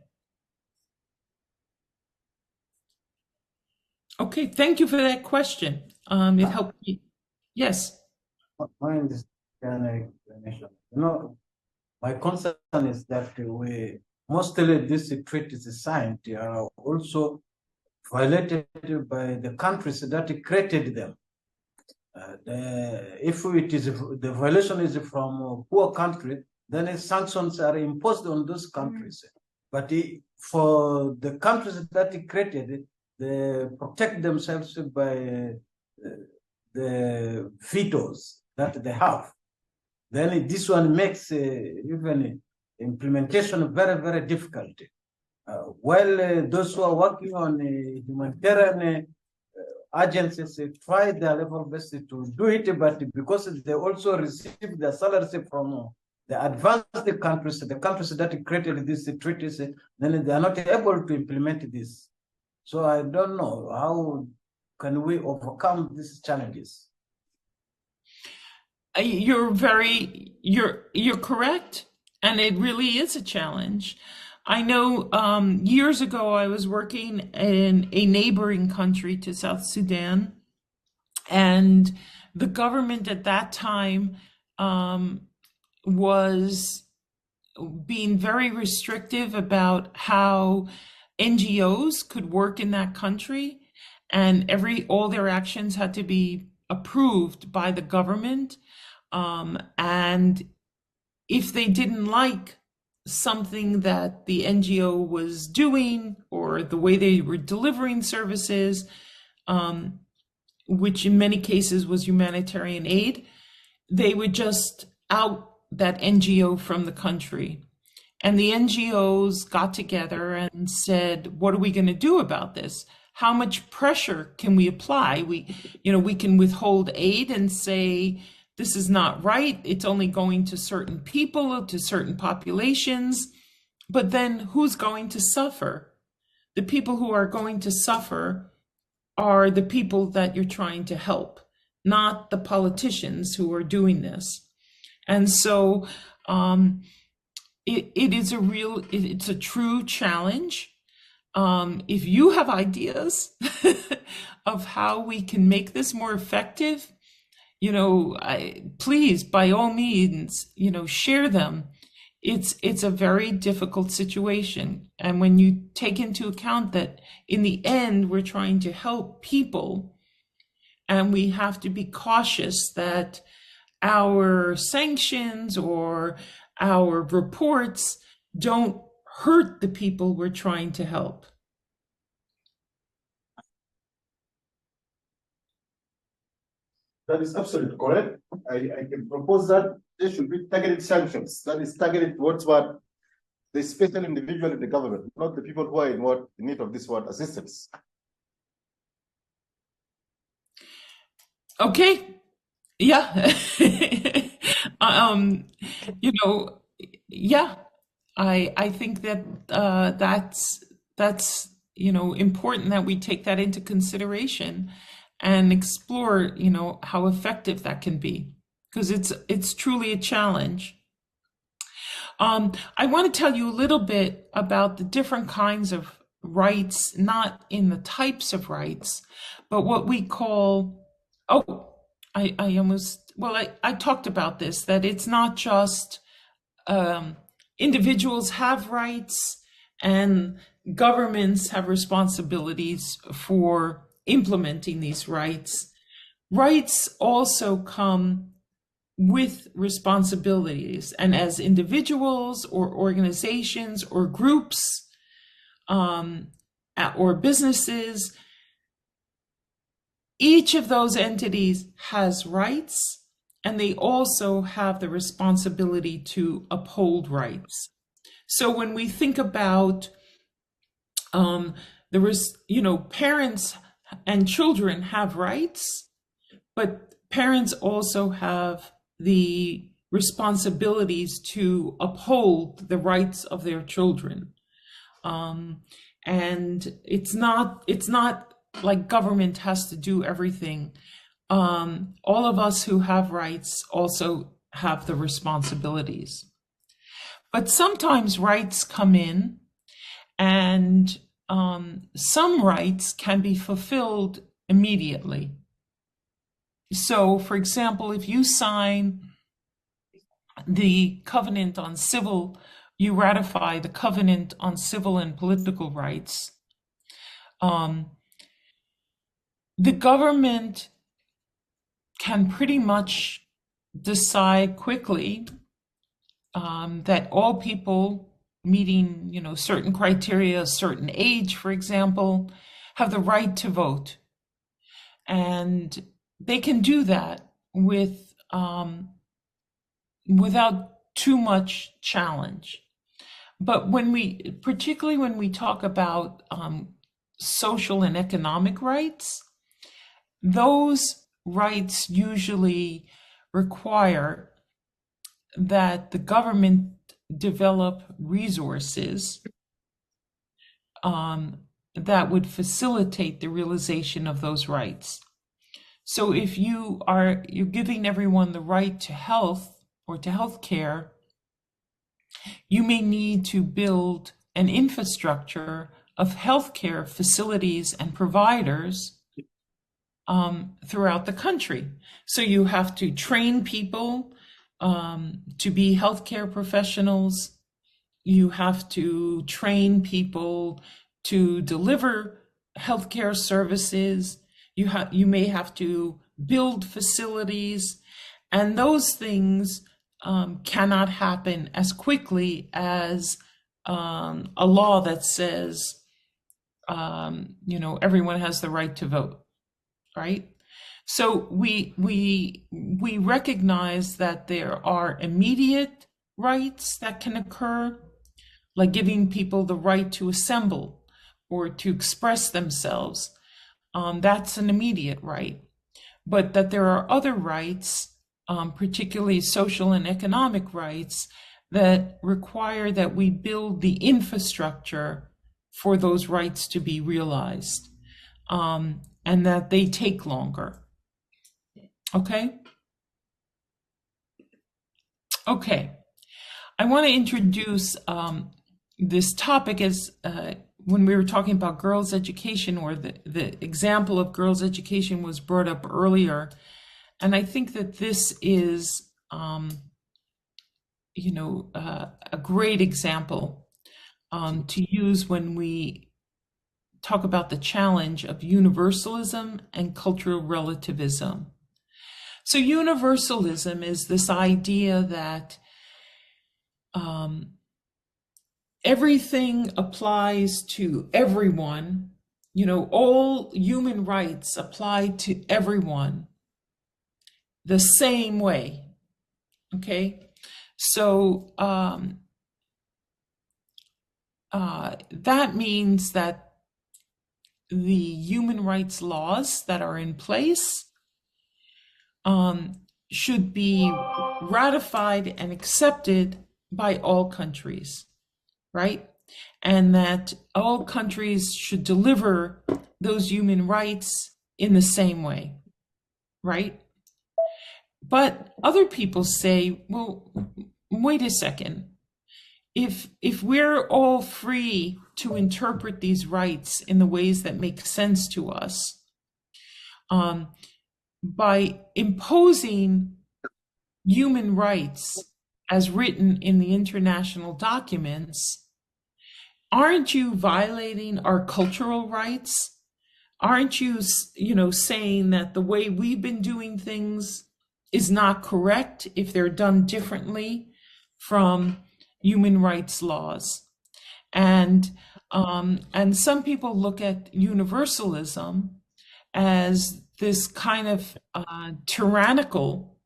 Okay, thank you for that question. It helped me. Yes. Mine is an explanation. My concern is that mostly these treaties signed are also violated by the countries that created them. If it is the violation is from a poor country, then sanctions are imposed on those countries. But for the countries that created it, they protect themselves by the vetoes that they have. Then this one makes even implementation very, very difficult. While those who are working on humanitarian agencies try their level best to do it, but because they also receive their salaries from the advanced countries, the countries that created these treaties, then they are not able to implement this. So I don't know, how can we overcome these challenges? You're correct, and it really is a challenge. I know years ago I was working in a neighboring country to South Sudan, and the government at that time was being very restrictive about how NGOs could work in that country, and all their actions had to be approved by the government. And if they didn't like something that the NGO was doing or the way they were delivering services, which in many cases was humanitarian aid, they would just out that NGO from the country. And the NGOs got together and said, what are we going to do about this? How much pressure can we apply? We can withhold aid and say, this is not right. It's only going to certain people, to certain populations. But then who's going to suffer? The people who are going to suffer are the people that you're trying to help, not the politicians who are doing this. And so it's a true challenge. If you have ideas of how we can make this more effective, please, by all means, share them. It's a very difficult situation. And when you take into account that in the end, we're trying to help people, and we have to be cautious that our sanctions or our reports don't hurt the people we're trying to help. That is absolutely correct. I can propose that there should be targeted sanctions. That is targeted towards the special individual in the government, not the people who are in need of this assistance. Okay. Yeah. Yeah. I think that that's important that we take that into consideration and explore how effective that can be. because it's truly a challenge. I want to tell you a little bit about the different kinds of rights, not in the types of rights, but what we call, I talked about this, that it's not just individuals have rights and governments have responsibilities for implementing these rights. Rights also come with responsibilities, and as individuals or organizations or groups or businesses, each of those entities has rights, and they also have the responsibility to uphold rights. So when we think about parents and children have rights, but parents also have the responsibilities to uphold the rights of their children. And it's not like government has to do everything. All of us who have rights also have the responsibilities. But sometimes rights come in, and some rights can be fulfilled immediately. So, for example, if you sign the Covenant on Civil, you ratify the Covenant on Civil and Political Rights, the government can pretty much decide quickly that all people meeting, certain criteria, a certain age, for example, have the right to vote. And they can do that without too much challenge. But particularly when we talk about social and economic rights, those rights usually require that the government develop resources that would facilitate the realization of those rights. So if you're giving everyone the right to health or to health care, you may need to build an infrastructure of healthcare facilities and providers throughout the country. So you have to train people to be healthcare professionals. You have to train people to deliver healthcare services. You may have to build facilities, and those things cannot happen as quickly as a law that says, everyone has the right to vote, right? So we recognize that there are immediate rights that can occur, like giving people the right to assemble or to express themselves. That's an immediate right. But that there are other rights, particularly social and economic rights, that require that we build the infrastructure for those rights to be realized, and that they take longer. Okay? Okay. I want to introduce this topic as when we were talking about girls' education, or the example of girls' education was brought up earlier. And I think that this is, a great example to use when we talk about the challenge of universalism and cultural relativism. So universalism is this idea that everything applies to everyone, all human rights apply to everyone the same way, okay? So that means that the human rights laws that are in place should be ratified and accepted by all countries, right? And that all countries should deliver those human rights in the same way, right? But other people say, well, wait a second. If we're all free to interpret these rights in the ways that make sense to us, by imposing human rights as written in the international documents, aren't you violating our cultural rights? Aren't you, saying that the way we've been doing things is not correct if they're done differently from human rights laws? And some people look at universalism as this kind of tyrannical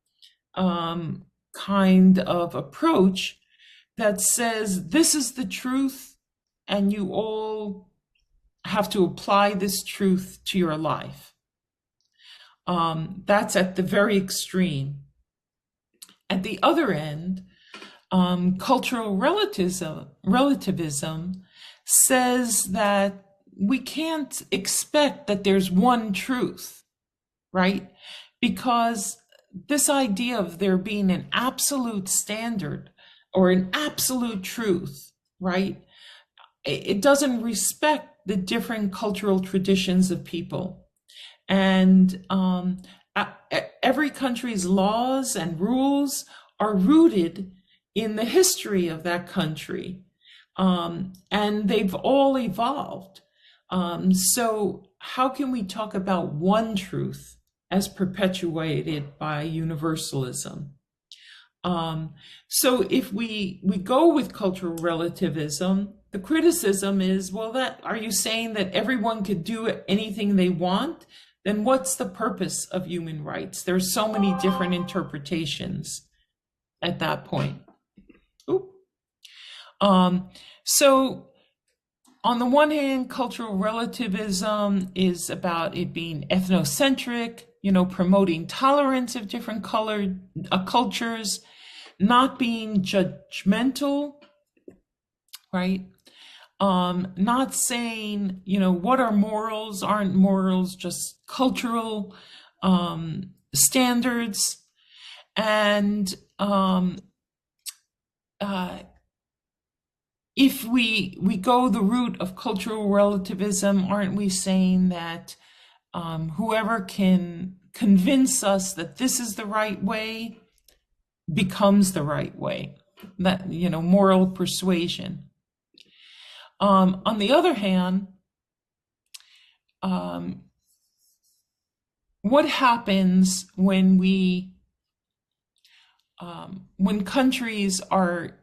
kind of approach that says this is the truth and you all have to apply this truth to your life. That's at the very extreme. At the other end, cultural relativism says that we can't expect that there's one truth, right? Because this idea of there being an absolute standard or an absolute truth, right? It doesn't respect the different cultural traditions of people. And every country's laws and rules are rooted in the history of that country. And they've all evolved. So how can we talk about one truth as perpetuated by universalism? So if we go with cultural relativism, the criticism is, well, are you saying that everyone could do anything they want? Then what's the purpose of human rights? There's so many different interpretations at that point. So on the one hand, cultural relativism is about it being ethnocentric, promoting tolerance of different cultures, not being judgmental, right? Not saying, what are morals, aren't morals just cultural standards. And if we go the route of cultural relativism, aren't we saying that whoever can convince us that this is the right way becomes the right way? That, moral persuasion. On the other hand, what happens when when countries are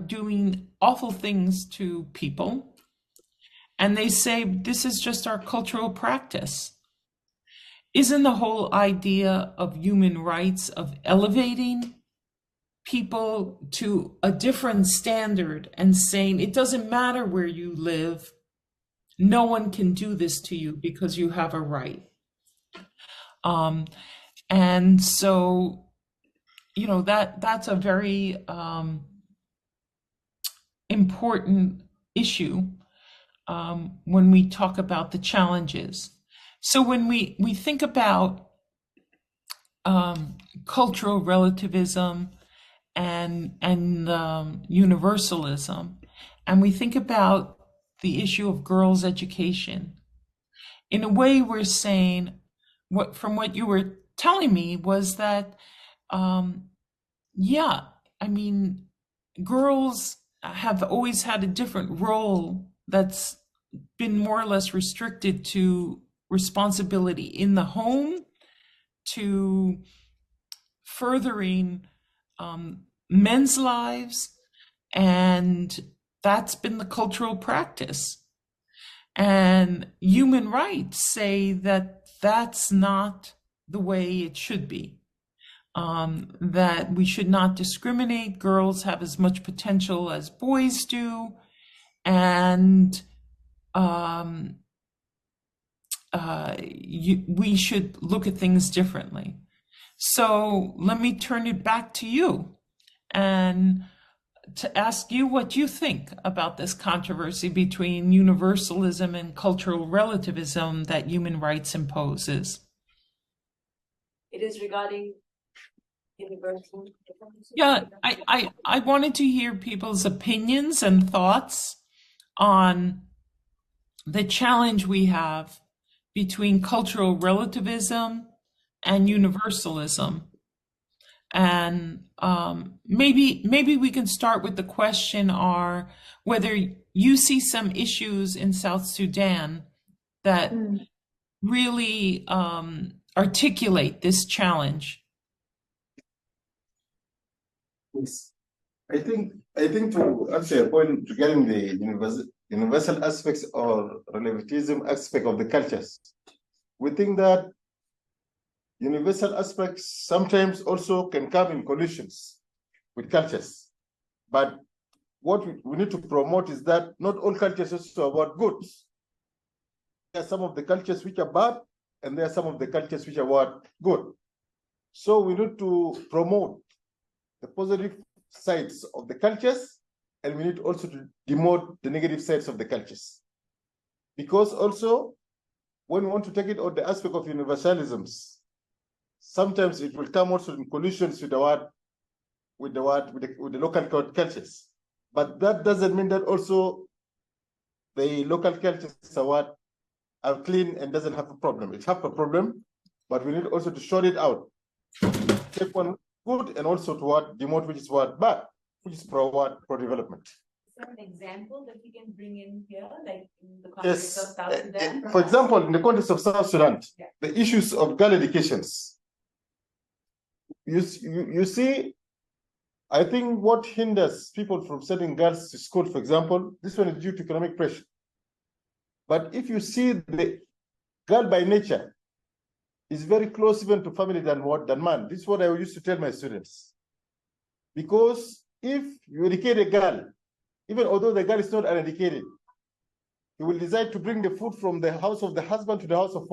doing awful things to people and they say this is just our cultural practice? Isn't the whole idea of human rights of elevating people to a different standard and saying it doesn't matter where you live, no one can do this to you because you have a right? And so, that's a very important issue when we talk about the challenges. So when we think about cultural relativism and universalism, and we think about the issue of girls' education, in a way we're saying, from what you were telling me was that, girls have always had a different role that's been more or less restricted to responsibility in the home, to furthering men's lives, and that's been the cultural practice. And human rights say that that's not the way it should be, that we should not discriminate. Girls have as much potential as boys do, and we should look at things differently. So let me turn it back to you and to ask you what you think about this controversy between universalism and cultural relativism that human rights imposes. It is regarding Yeah, I wanted to hear people's opinions and thoughts on the challenge we have between cultural relativism and universalism. And maybe we can start with the question are whether you see some issues in South Sudan that really articulate this challenge. Yes. I think to answer your point regarding the universal aspects or relativism aspect of the cultures, we think that universal aspects sometimes also can come in collisions with cultures. But what we need to promote is that not all cultures are about good. There are some of the cultures which are bad, and there are some of the cultures which are what good. So we need to promote the positive sides of the cultures, and we need also to demote the negative sides of the cultures. Because also, when we want to take it on the aspect of universalisms, sometimes it will come also in collisions with the local cultures. But that doesn't mean that also the local cultures are clean and doesn't have a problem. It has a problem, but we need also to sort it out. Take one good and also to demote which is bad, which is pro development. Is there an example that we can bring in here, like in the context of South Sudan? For example, in the context of South Sudan, the issues of girl educations. You see, I think what hinders people from sending girls to school, for example, this one is due to economic pressure. But if you see the girl by nature is very close even to family than man. This is what I used to tell my students. Because if you educate a girl, even although the girl is not uneducated, he will decide to bring the food from the house of the husband to the house of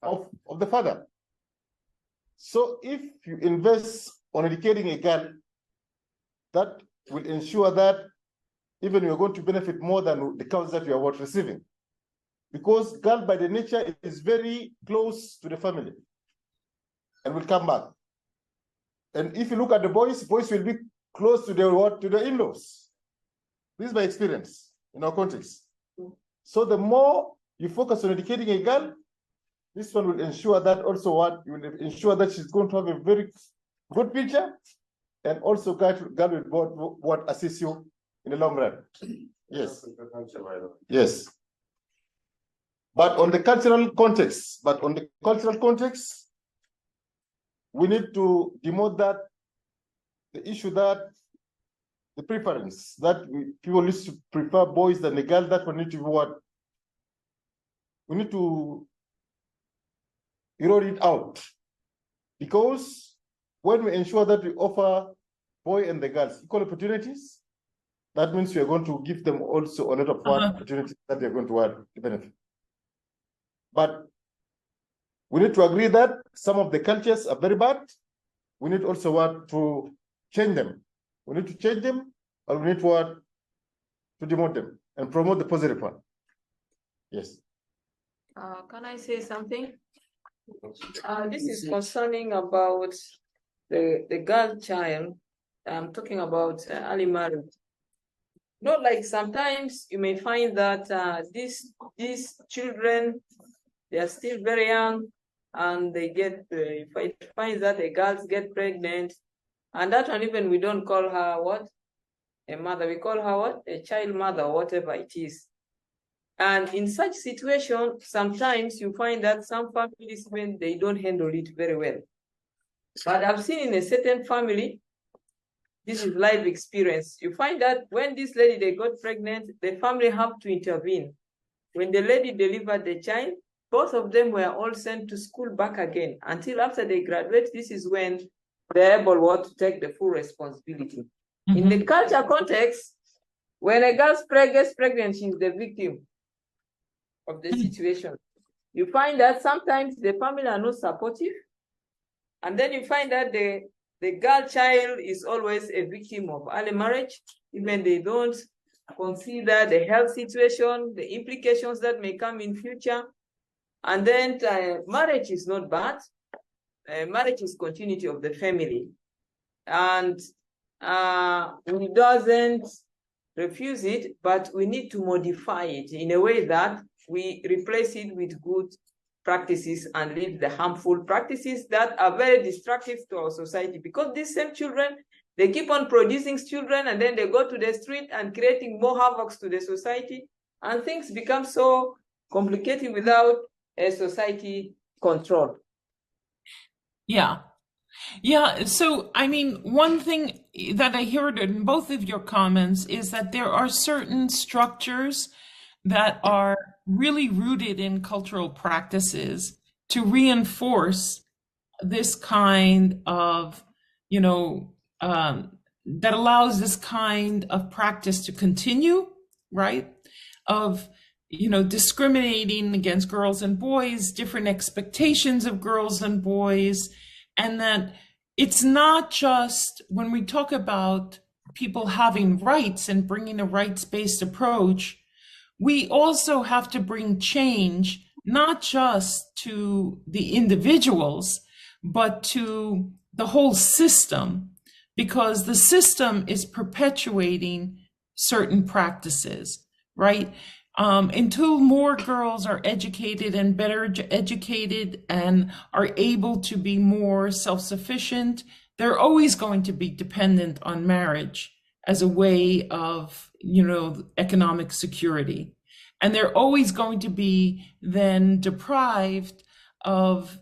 of the father. So if you invest on educating a girl, that will ensure that even you're going to benefit more than the cows that you are receiving. Because girl by the nature is very close to the family and will come back. And if you look at the boys will be close to the in-laws. This is my experience in our context. So the more you focus on educating a girl, this one will ensure that also you will ensure that she's going to have a very good future, and also girl will assist you in the long run. Yes. Yes. But on the cultural context, we need to demote that the issue that the preference that people used to prefer boys than the girl, that we need to we need to erode it out. Because when we ensure that we offer boy and the girls equal opportunities, that means we are going to give them also a lot of opportunities that they're going to benefit. But we need to agree that some of the cultures are very bad. We need also to change them. We need to change them, or we need to demote them and promote the positive one. Yes. Can I say something? This is concerning about the girl child. I'm talking about early marriage. Not like sometimes you may find that these children, they are still very young, and they get, if I find that the girls get pregnant, and that one even we don't call her what? A mother, we call her what? A child mother, or whatever it is. And in such situation, sometimes you find that some families, when they don't handle it very well. But I've seen in a certain family, this is life experience. You find that when this lady, they got pregnant, the family have to intervene. When the lady delivered the child, both of them were all sent to school back again. Until after they graduate, this is when they're able to take the full responsibility. Mm-hmm. In the culture context, when a girl gets pregnant, she's the victim of the situation. You find that sometimes the family are not supportive. And then you find that the girl child is always a victim of early marriage, even they don't consider the health situation, the implications that may come in future. And then marriage is not bad, marriage is continuity of the family, and we doesn't refuse it, but we need to modify it in a way that we replace it with good practices and leave the harmful practices that are very destructive to our society. Because these same children, they keep on producing children, and then they go to the street and creating more havoc to the society, and things become so complicated without a society control. Yeah. Yeah, so I mean, one thing that I heard in both of your comments is that there are certain structures that are really rooted in cultural practices to reinforce this kind of, that allows this kind of practice to continue, right? Of, discriminating against girls and boys, different expectations of girls and boys. And that it's not just when we talk about people having rights and bringing a rights-based approach, we also have to bring change, not just to the individuals, but to the whole system, because the system is perpetuating certain practices, right? Until more girls are educated and better educated and are able to be more self-sufficient, they're always going to be dependent on marriage as a way of, economic security. And they're always going to be then deprived of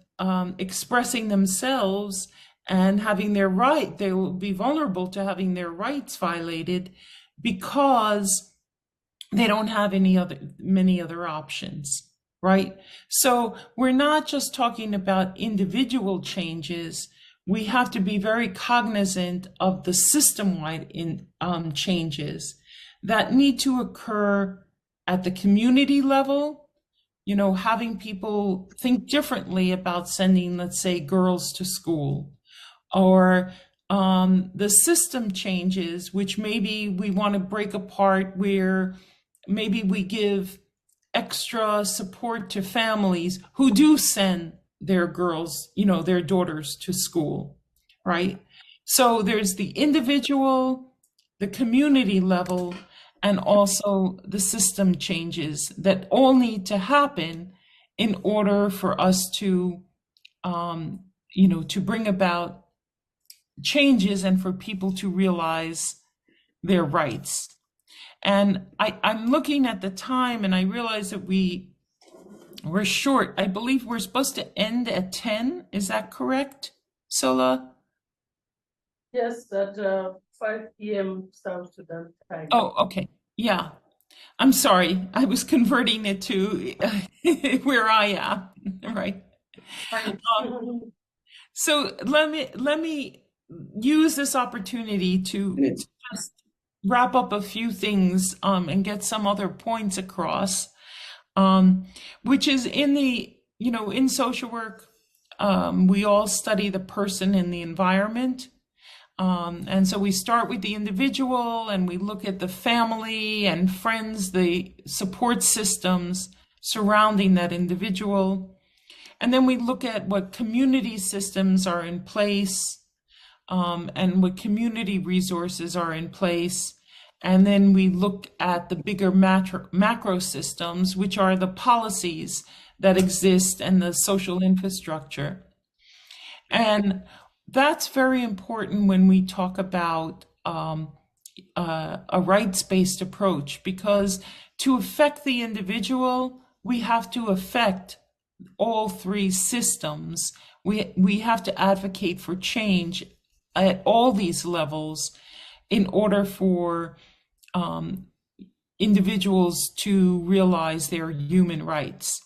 expressing themselves and having their right. They will be vulnerable to having their rights violated because they don't have many other options, right? So we're not just talking about individual changes. We have to be very cognizant of the system-wide changes that need to occur at the community level, having people think differently about sending, let's say, girls to school, or the system changes, which maybe we want to break apart, where maybe we give extra support to families who do send their girls, their daughters to school, right? So there's the individual, the community level, and also the system changes that all need to happen in order for us to, to bring about changes and for people to realize their rights. And I'm looking at the time and I realize that we're short. I believe we're supposed to end at 10. Is that correct, Sola? Yes, at 5 p.m. South Sudan time. Oh, okay. Yeah. I'm sorry. I was converting it to where I am, right? So let me use this opportunity to just wrap up a few things and get some other points across, which is in the, in social work, we all study the person and the environment. And so we start with the individual and we look at the family and friends, the support systems surrounding that individual. And then we look at what community systems are in place, and what community resources are in place. And then we look at the bigger macro systems, which are the policies that exist and the social infrastructure. And that's very important when we talk about a rights-based approach, because to affect the individual, we have to affect all three systems. We have to advocate for change at all these levels in order for individuals to realize their human rights.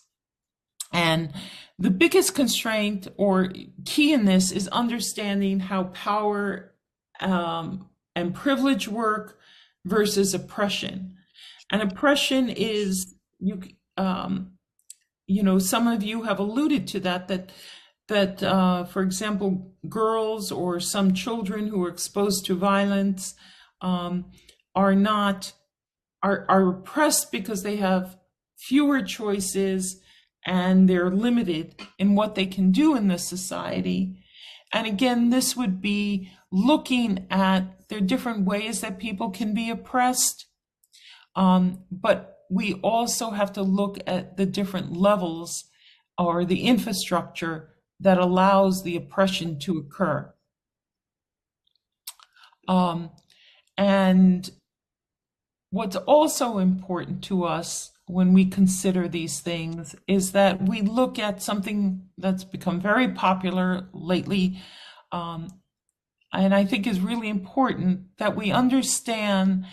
And the biggest constraint or key in this is understanding how power and privilege work versus oppression. And oppression is, some of you have alluded to that for example, girls or some children who are exposed to violence are oppressed because they have fewer choices and they're limited in what they can do in this society. And again, this would be looking at the different ways that people can be oppressed, but we also have to look at the different levels or the infrastructure that allows the oppression to occur. And what's also important to us when we consider these things is that we look at something that's become very popular lately, and I think is really important, that we understand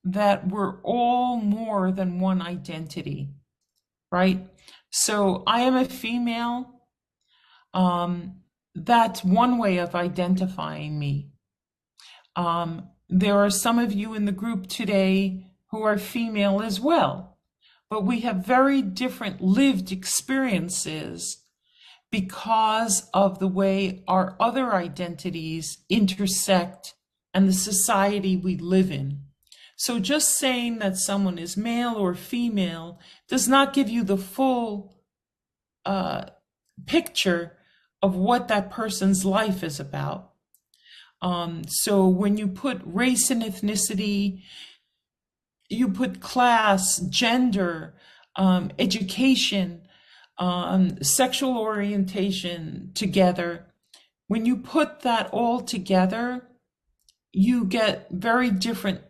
that we're all more than one identity, right? So I am a female. That's one way of identifying me. There are some of you in the group today who are female as well, but we have very different lived experiences because of the way our other identities intersect and the society we live in. So just saying that someone is male or female does not give you the full picture of what that person's life is about. So when you put race and ethnicity, you put class, gender, education, sexual orientation together, when you put that all together, you get very different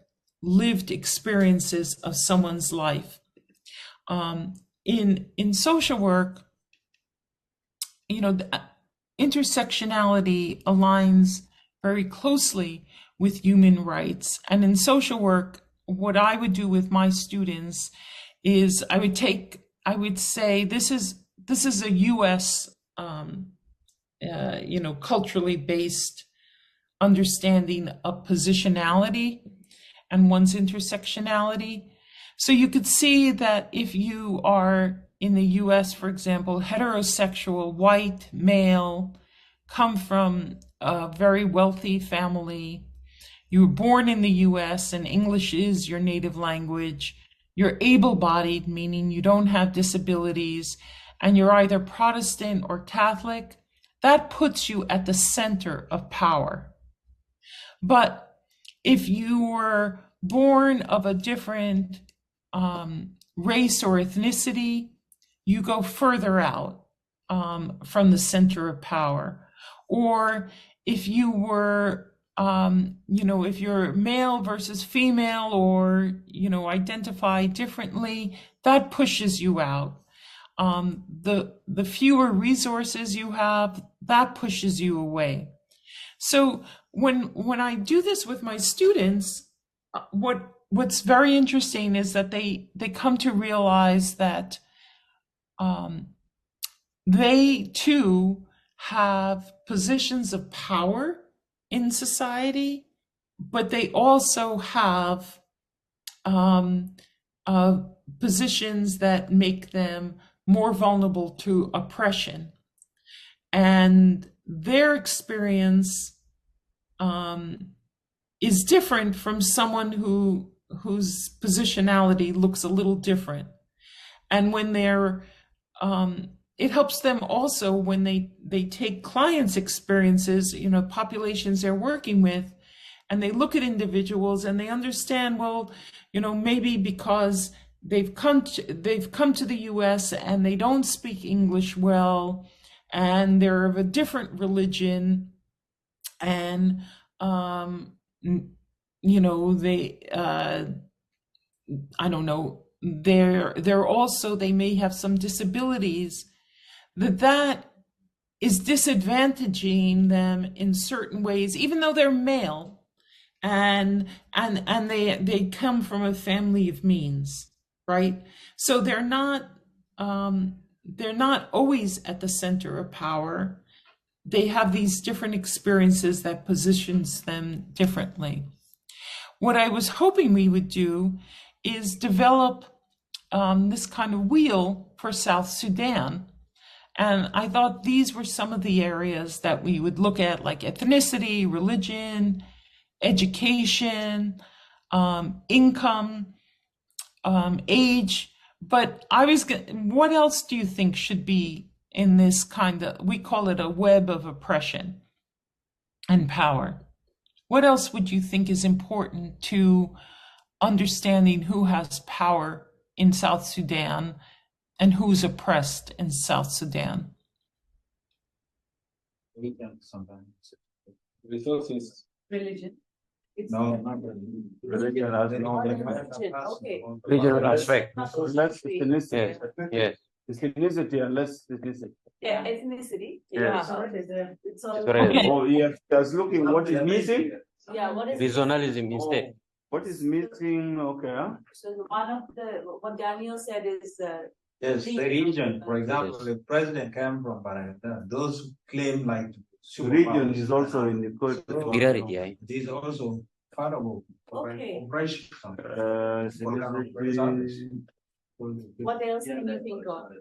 lived experiences of someone's life. In social work, you know, intersectionality aligns very closely with human rights. And in social work, what I would do with my students is I would say this is a US, culturally based understanding of positionality and one's intersectionality. So you could see that if you are in the US, for example, heterosexual, white, male, come from a very wealthy family, you were born in the US and English is your native language, you're able-bodied, meaning you don't have disabilities, and you're either Protestant or Catholic, that puts you at the center of power. But if you were born of a different race or ethnicity, you go further out from the center of power. Or if you were, if you're male versus female, or, identify differently, that pushes you out. The fewer resources you have, that pushes you away. So when I do this with my students, what's very interesting is that they come to realize that they too have positions of power in society, but they also have positions that make them more vulnerable to oppression. And their experience is different from someone whose positionality looks a little different. And when they're, it helps them also when they take clients' experiences, populations they're working with, and they look at individuals and they understand, well, maybe because they've come to the US and they don't speak English well, and they're of a different religion, and I don't know, they're also, they may have some disabilities, that is disadvantaging them in certain ways, even though they're male, and they come from a family of means, right? So they're not always at the center of power. They have these different experiences that positions them differently. What I was hoping we would do is develop this kind of wheel for South Sudan. And I thought these were some of the areas that we would look at, like ethnicity, religion, education, income, age, But what else do you think should be in this kind of, we call it a web of oppression and power? What else would you think is important to understanding who has power in South Sudan and who's oppressed in South Sudan? Sometimes resources. Religion. No, not religion has no Okay. Regional aspect. Less ethnicity. Yes. Ethnicity and less ethnicity. Yeah, ethnicity. Yes. Yeah. It's all. Oh, yes. Just looking what is missing. Yeah, what is Regionalism instead. What is missing? Okay. Huh? So one of what Daniel said is Yes, the region. For example, the president came from Barangay. Those who claim like Region is also in the code. It is also part of Okay. operation. What else can you think of?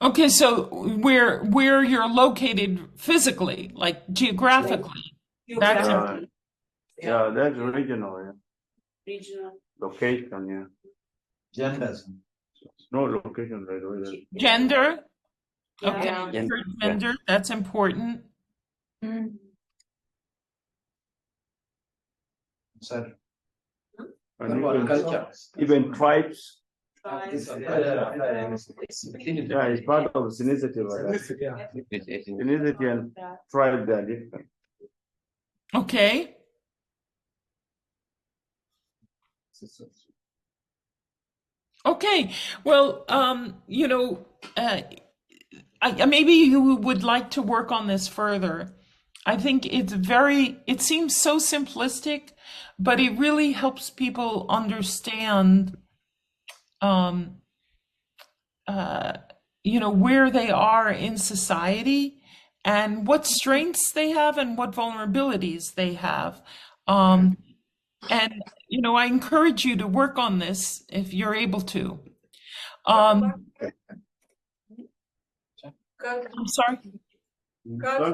Okay, so where you're located physically, like geographically. That's Yeah, that's regional. Yeah. Regional. Location. Yeah. Genders. No location right away. gender. Okay, Yeah. gender, that's important. Sorry. And even tribes. Yeah, it's part of ethnicity. Ethnicity and tribe, they are different. Okay. Okay, well, maybe you would like to work on this further. I think it seems so simplistic, but it really helps people understand, where they are in society and what strengths they have and what vulnerabilities they have. And, I encourage you to work on this if you're able to. I'm sorry. Go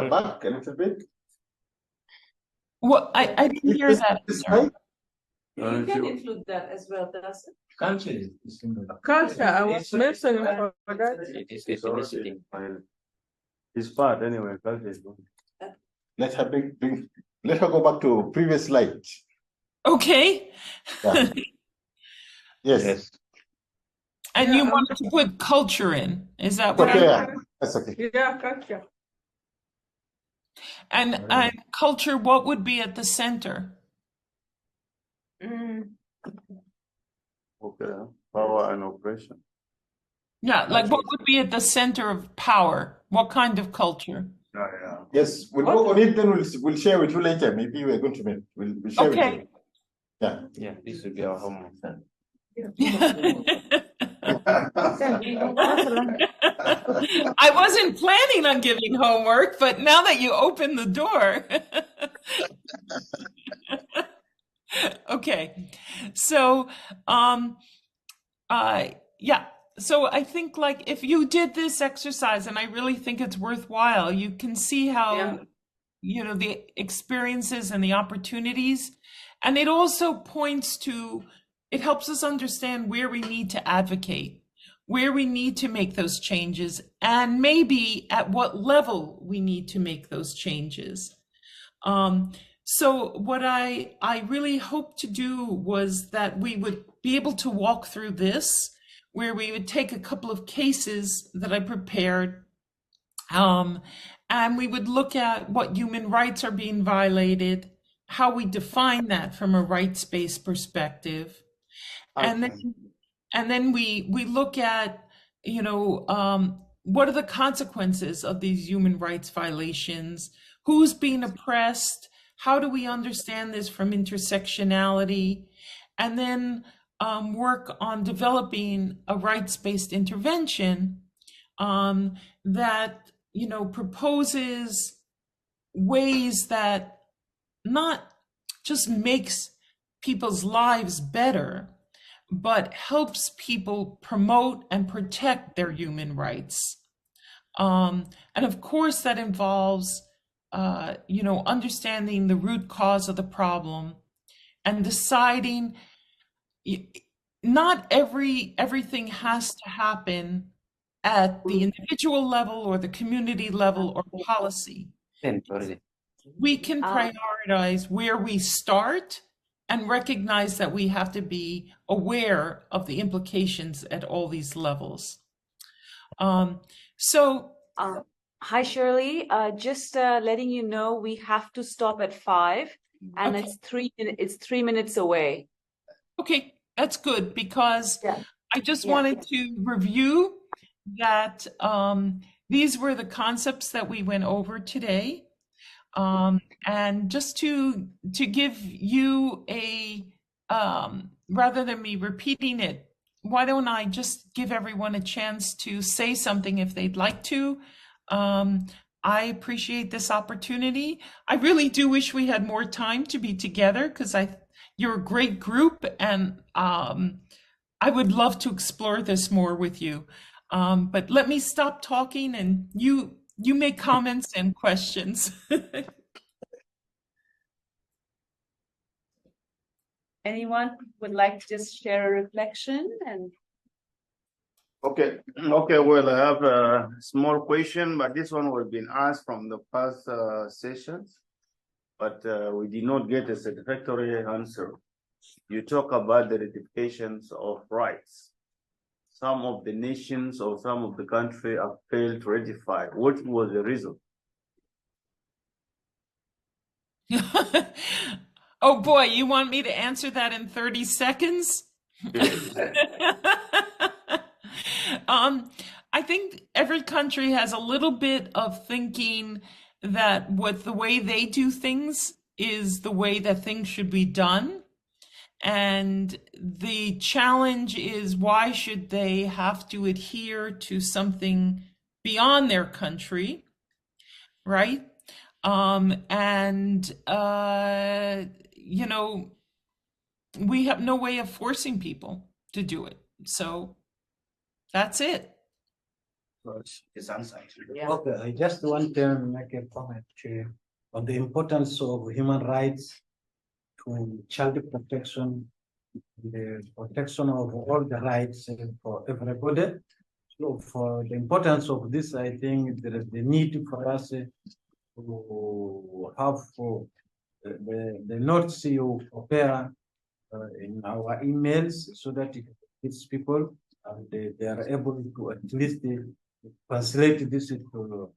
back a little bit. Well, I didn't hear that. You can include that as well, does it? Culture. Culture, I was mentioning for that. It's part anyway. Culture is Let her let her go back to previous slide. Okay. Yeah. Yes. And you want to put culture in, is that what? Okay, yeah. That's okay. Yeah, culture. And culture, what would be at the center? okay. Power and oppression. Yeah, like what would be at the center of power? What kind of culture? Yeah. Yes, we'll work on it, then we'll share with you later. Maybe we're going to meet. We'll share with you. Yeah. Yeah, this will be our homework. I wasn't planning on giving homework, but now that you open the door. Okay. So, yeah. So I think like if you did this exercise, and I really think it's worthwhile, you can see how, the experiences and the opportunities, and it also points to, it helps us understand where we need to advocate, where we need to make those changes, and maybe at what level we need to make those changes. So what I really hope to do was that we would be able to walk through this, where we would take a couple of cases that I prepared, and we would look at what human rights are being violated, how we define that from a rights-based perspective. And then we look at, what are the consequences of these human rights violations? Who's being oppressed? How do we understand this from intersectionality? And then work on developing a rights-based intervention that, proposes ways that not just makes people's lives better, but helps people promote and protect their human rights. And of course, that involves, understanding the root cause of the problem and deciding not everything has to happen at the individual level or the community level or policy. We can prioritize where we start and recognize that we have to be aware of the implications at all these levels. Hi, Shirley. Just letting you know we have to stop at 5, and Okay. it's 3 minutes away. Okay, that's good, because I just Yeah. wanted to review that these were the concepts that we went over today. And just to give you a, rather than me repeating it, why don't I just give everyone a chance to say something if they'd like to. I appreciate this opportunity. I really do wish we had more time to be together, because you're a great group, and I would love to explore this more with you. But let me stop talking, and you make comments and questions. Anyone would like to just share a reflection? And Okay, well, I have a small question, but this one was been asked from the past sessions, but we did not get a satisfactory answer. You talk about the ratifications of rights. Some of the nations or some of the country have failed to ratify. What was the reason? Oh boy, you want me to answer that in 30 seconds? I think every country has a little bit of thinking that what the way they do things is the way that things should be done. And the challenge is, why should they have to adhere to something beyond their country, right? You know, we have no way of forcing people to do it. So that's it. Okay, I just want to make a comment on the importance of human rights to child protection, the protection of all the rights for everybody. So for the importance of this, I think there is the need for us to have the notes you prepare in our emails, so that these people they are able to at least translate this to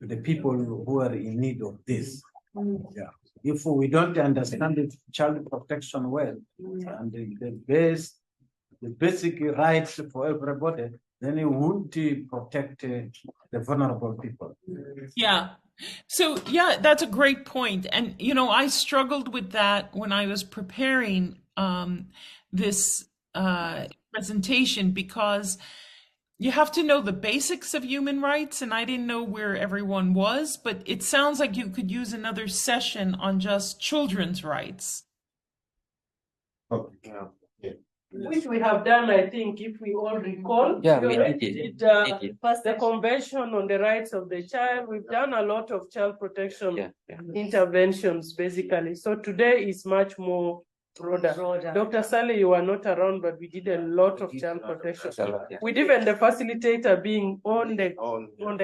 the people who are in need of this. Yeah. If we don't understand the child protection well, and the basic rights for everybody, then it would protect the vulnerable people. Yeah. So yeah, that's a great point. And you know, I struggled with that when I was preparing this presentation, because you have to know the basics of human rights, and I didn't know where everyone was, but it sounds like you could use another session on just children's rights. Okay. Which we have done, I think, if we all recall. Yeah, we we did first the Convention on the Rights of the Child. We've done a lot of child protection interventions, basically. So today is much more broader. Dr. Sally, you were not around, but we did a lot of child protection. With even the facilitator being on the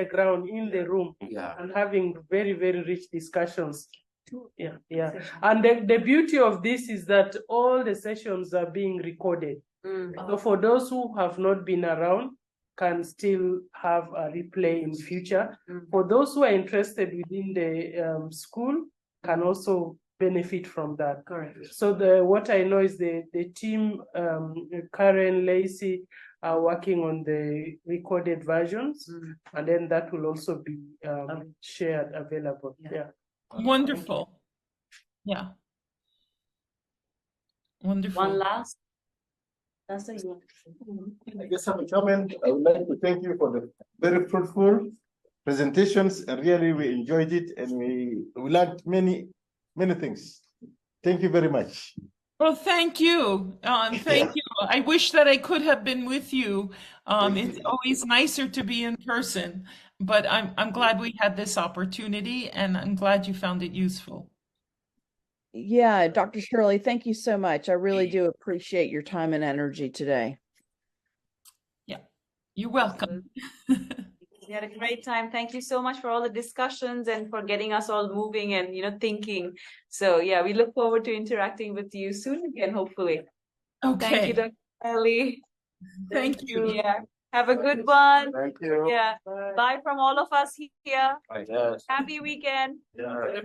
ground, in the room, and having very, very rich discussions. Yeah. And the beauty of this is that all the sessions are being recorded. So for those who have not been around, can still have a replay in future. For those who are interested within the school, can also benefit from that. Correct. So what I know is the team, Karen, Lacey, are working on the recorded versions, and then that will also be shared, available. Yeah. Wonderful. Yeah. Wonderful. one last. I guess I'm a comment. I would like to thank you for the very fruitful presentations, and really we enjoyed it, and we learned many things. Thank you very much. Well, thank you. Thank you. I wish that I could have been with you. It's always nicer to be in person, but I'm glad we had this opportunity, and I'm glad you found it useful. Yeah, Dr. Shirley, thank you so much. I really do appreciate your time and energy today. Yeah, you're welcome. We had a great time. Thank you so much for all the discussions and for getting us all moving and thinking. So yeah, we look forward to interacting with you soon again, hopefully. Okay. Thank you, Dr. Ellie. Thank you. Yeah. Have a good one. Thank you. Yeah. Bye from all of us here. Yes. Happy weekend. Yeah.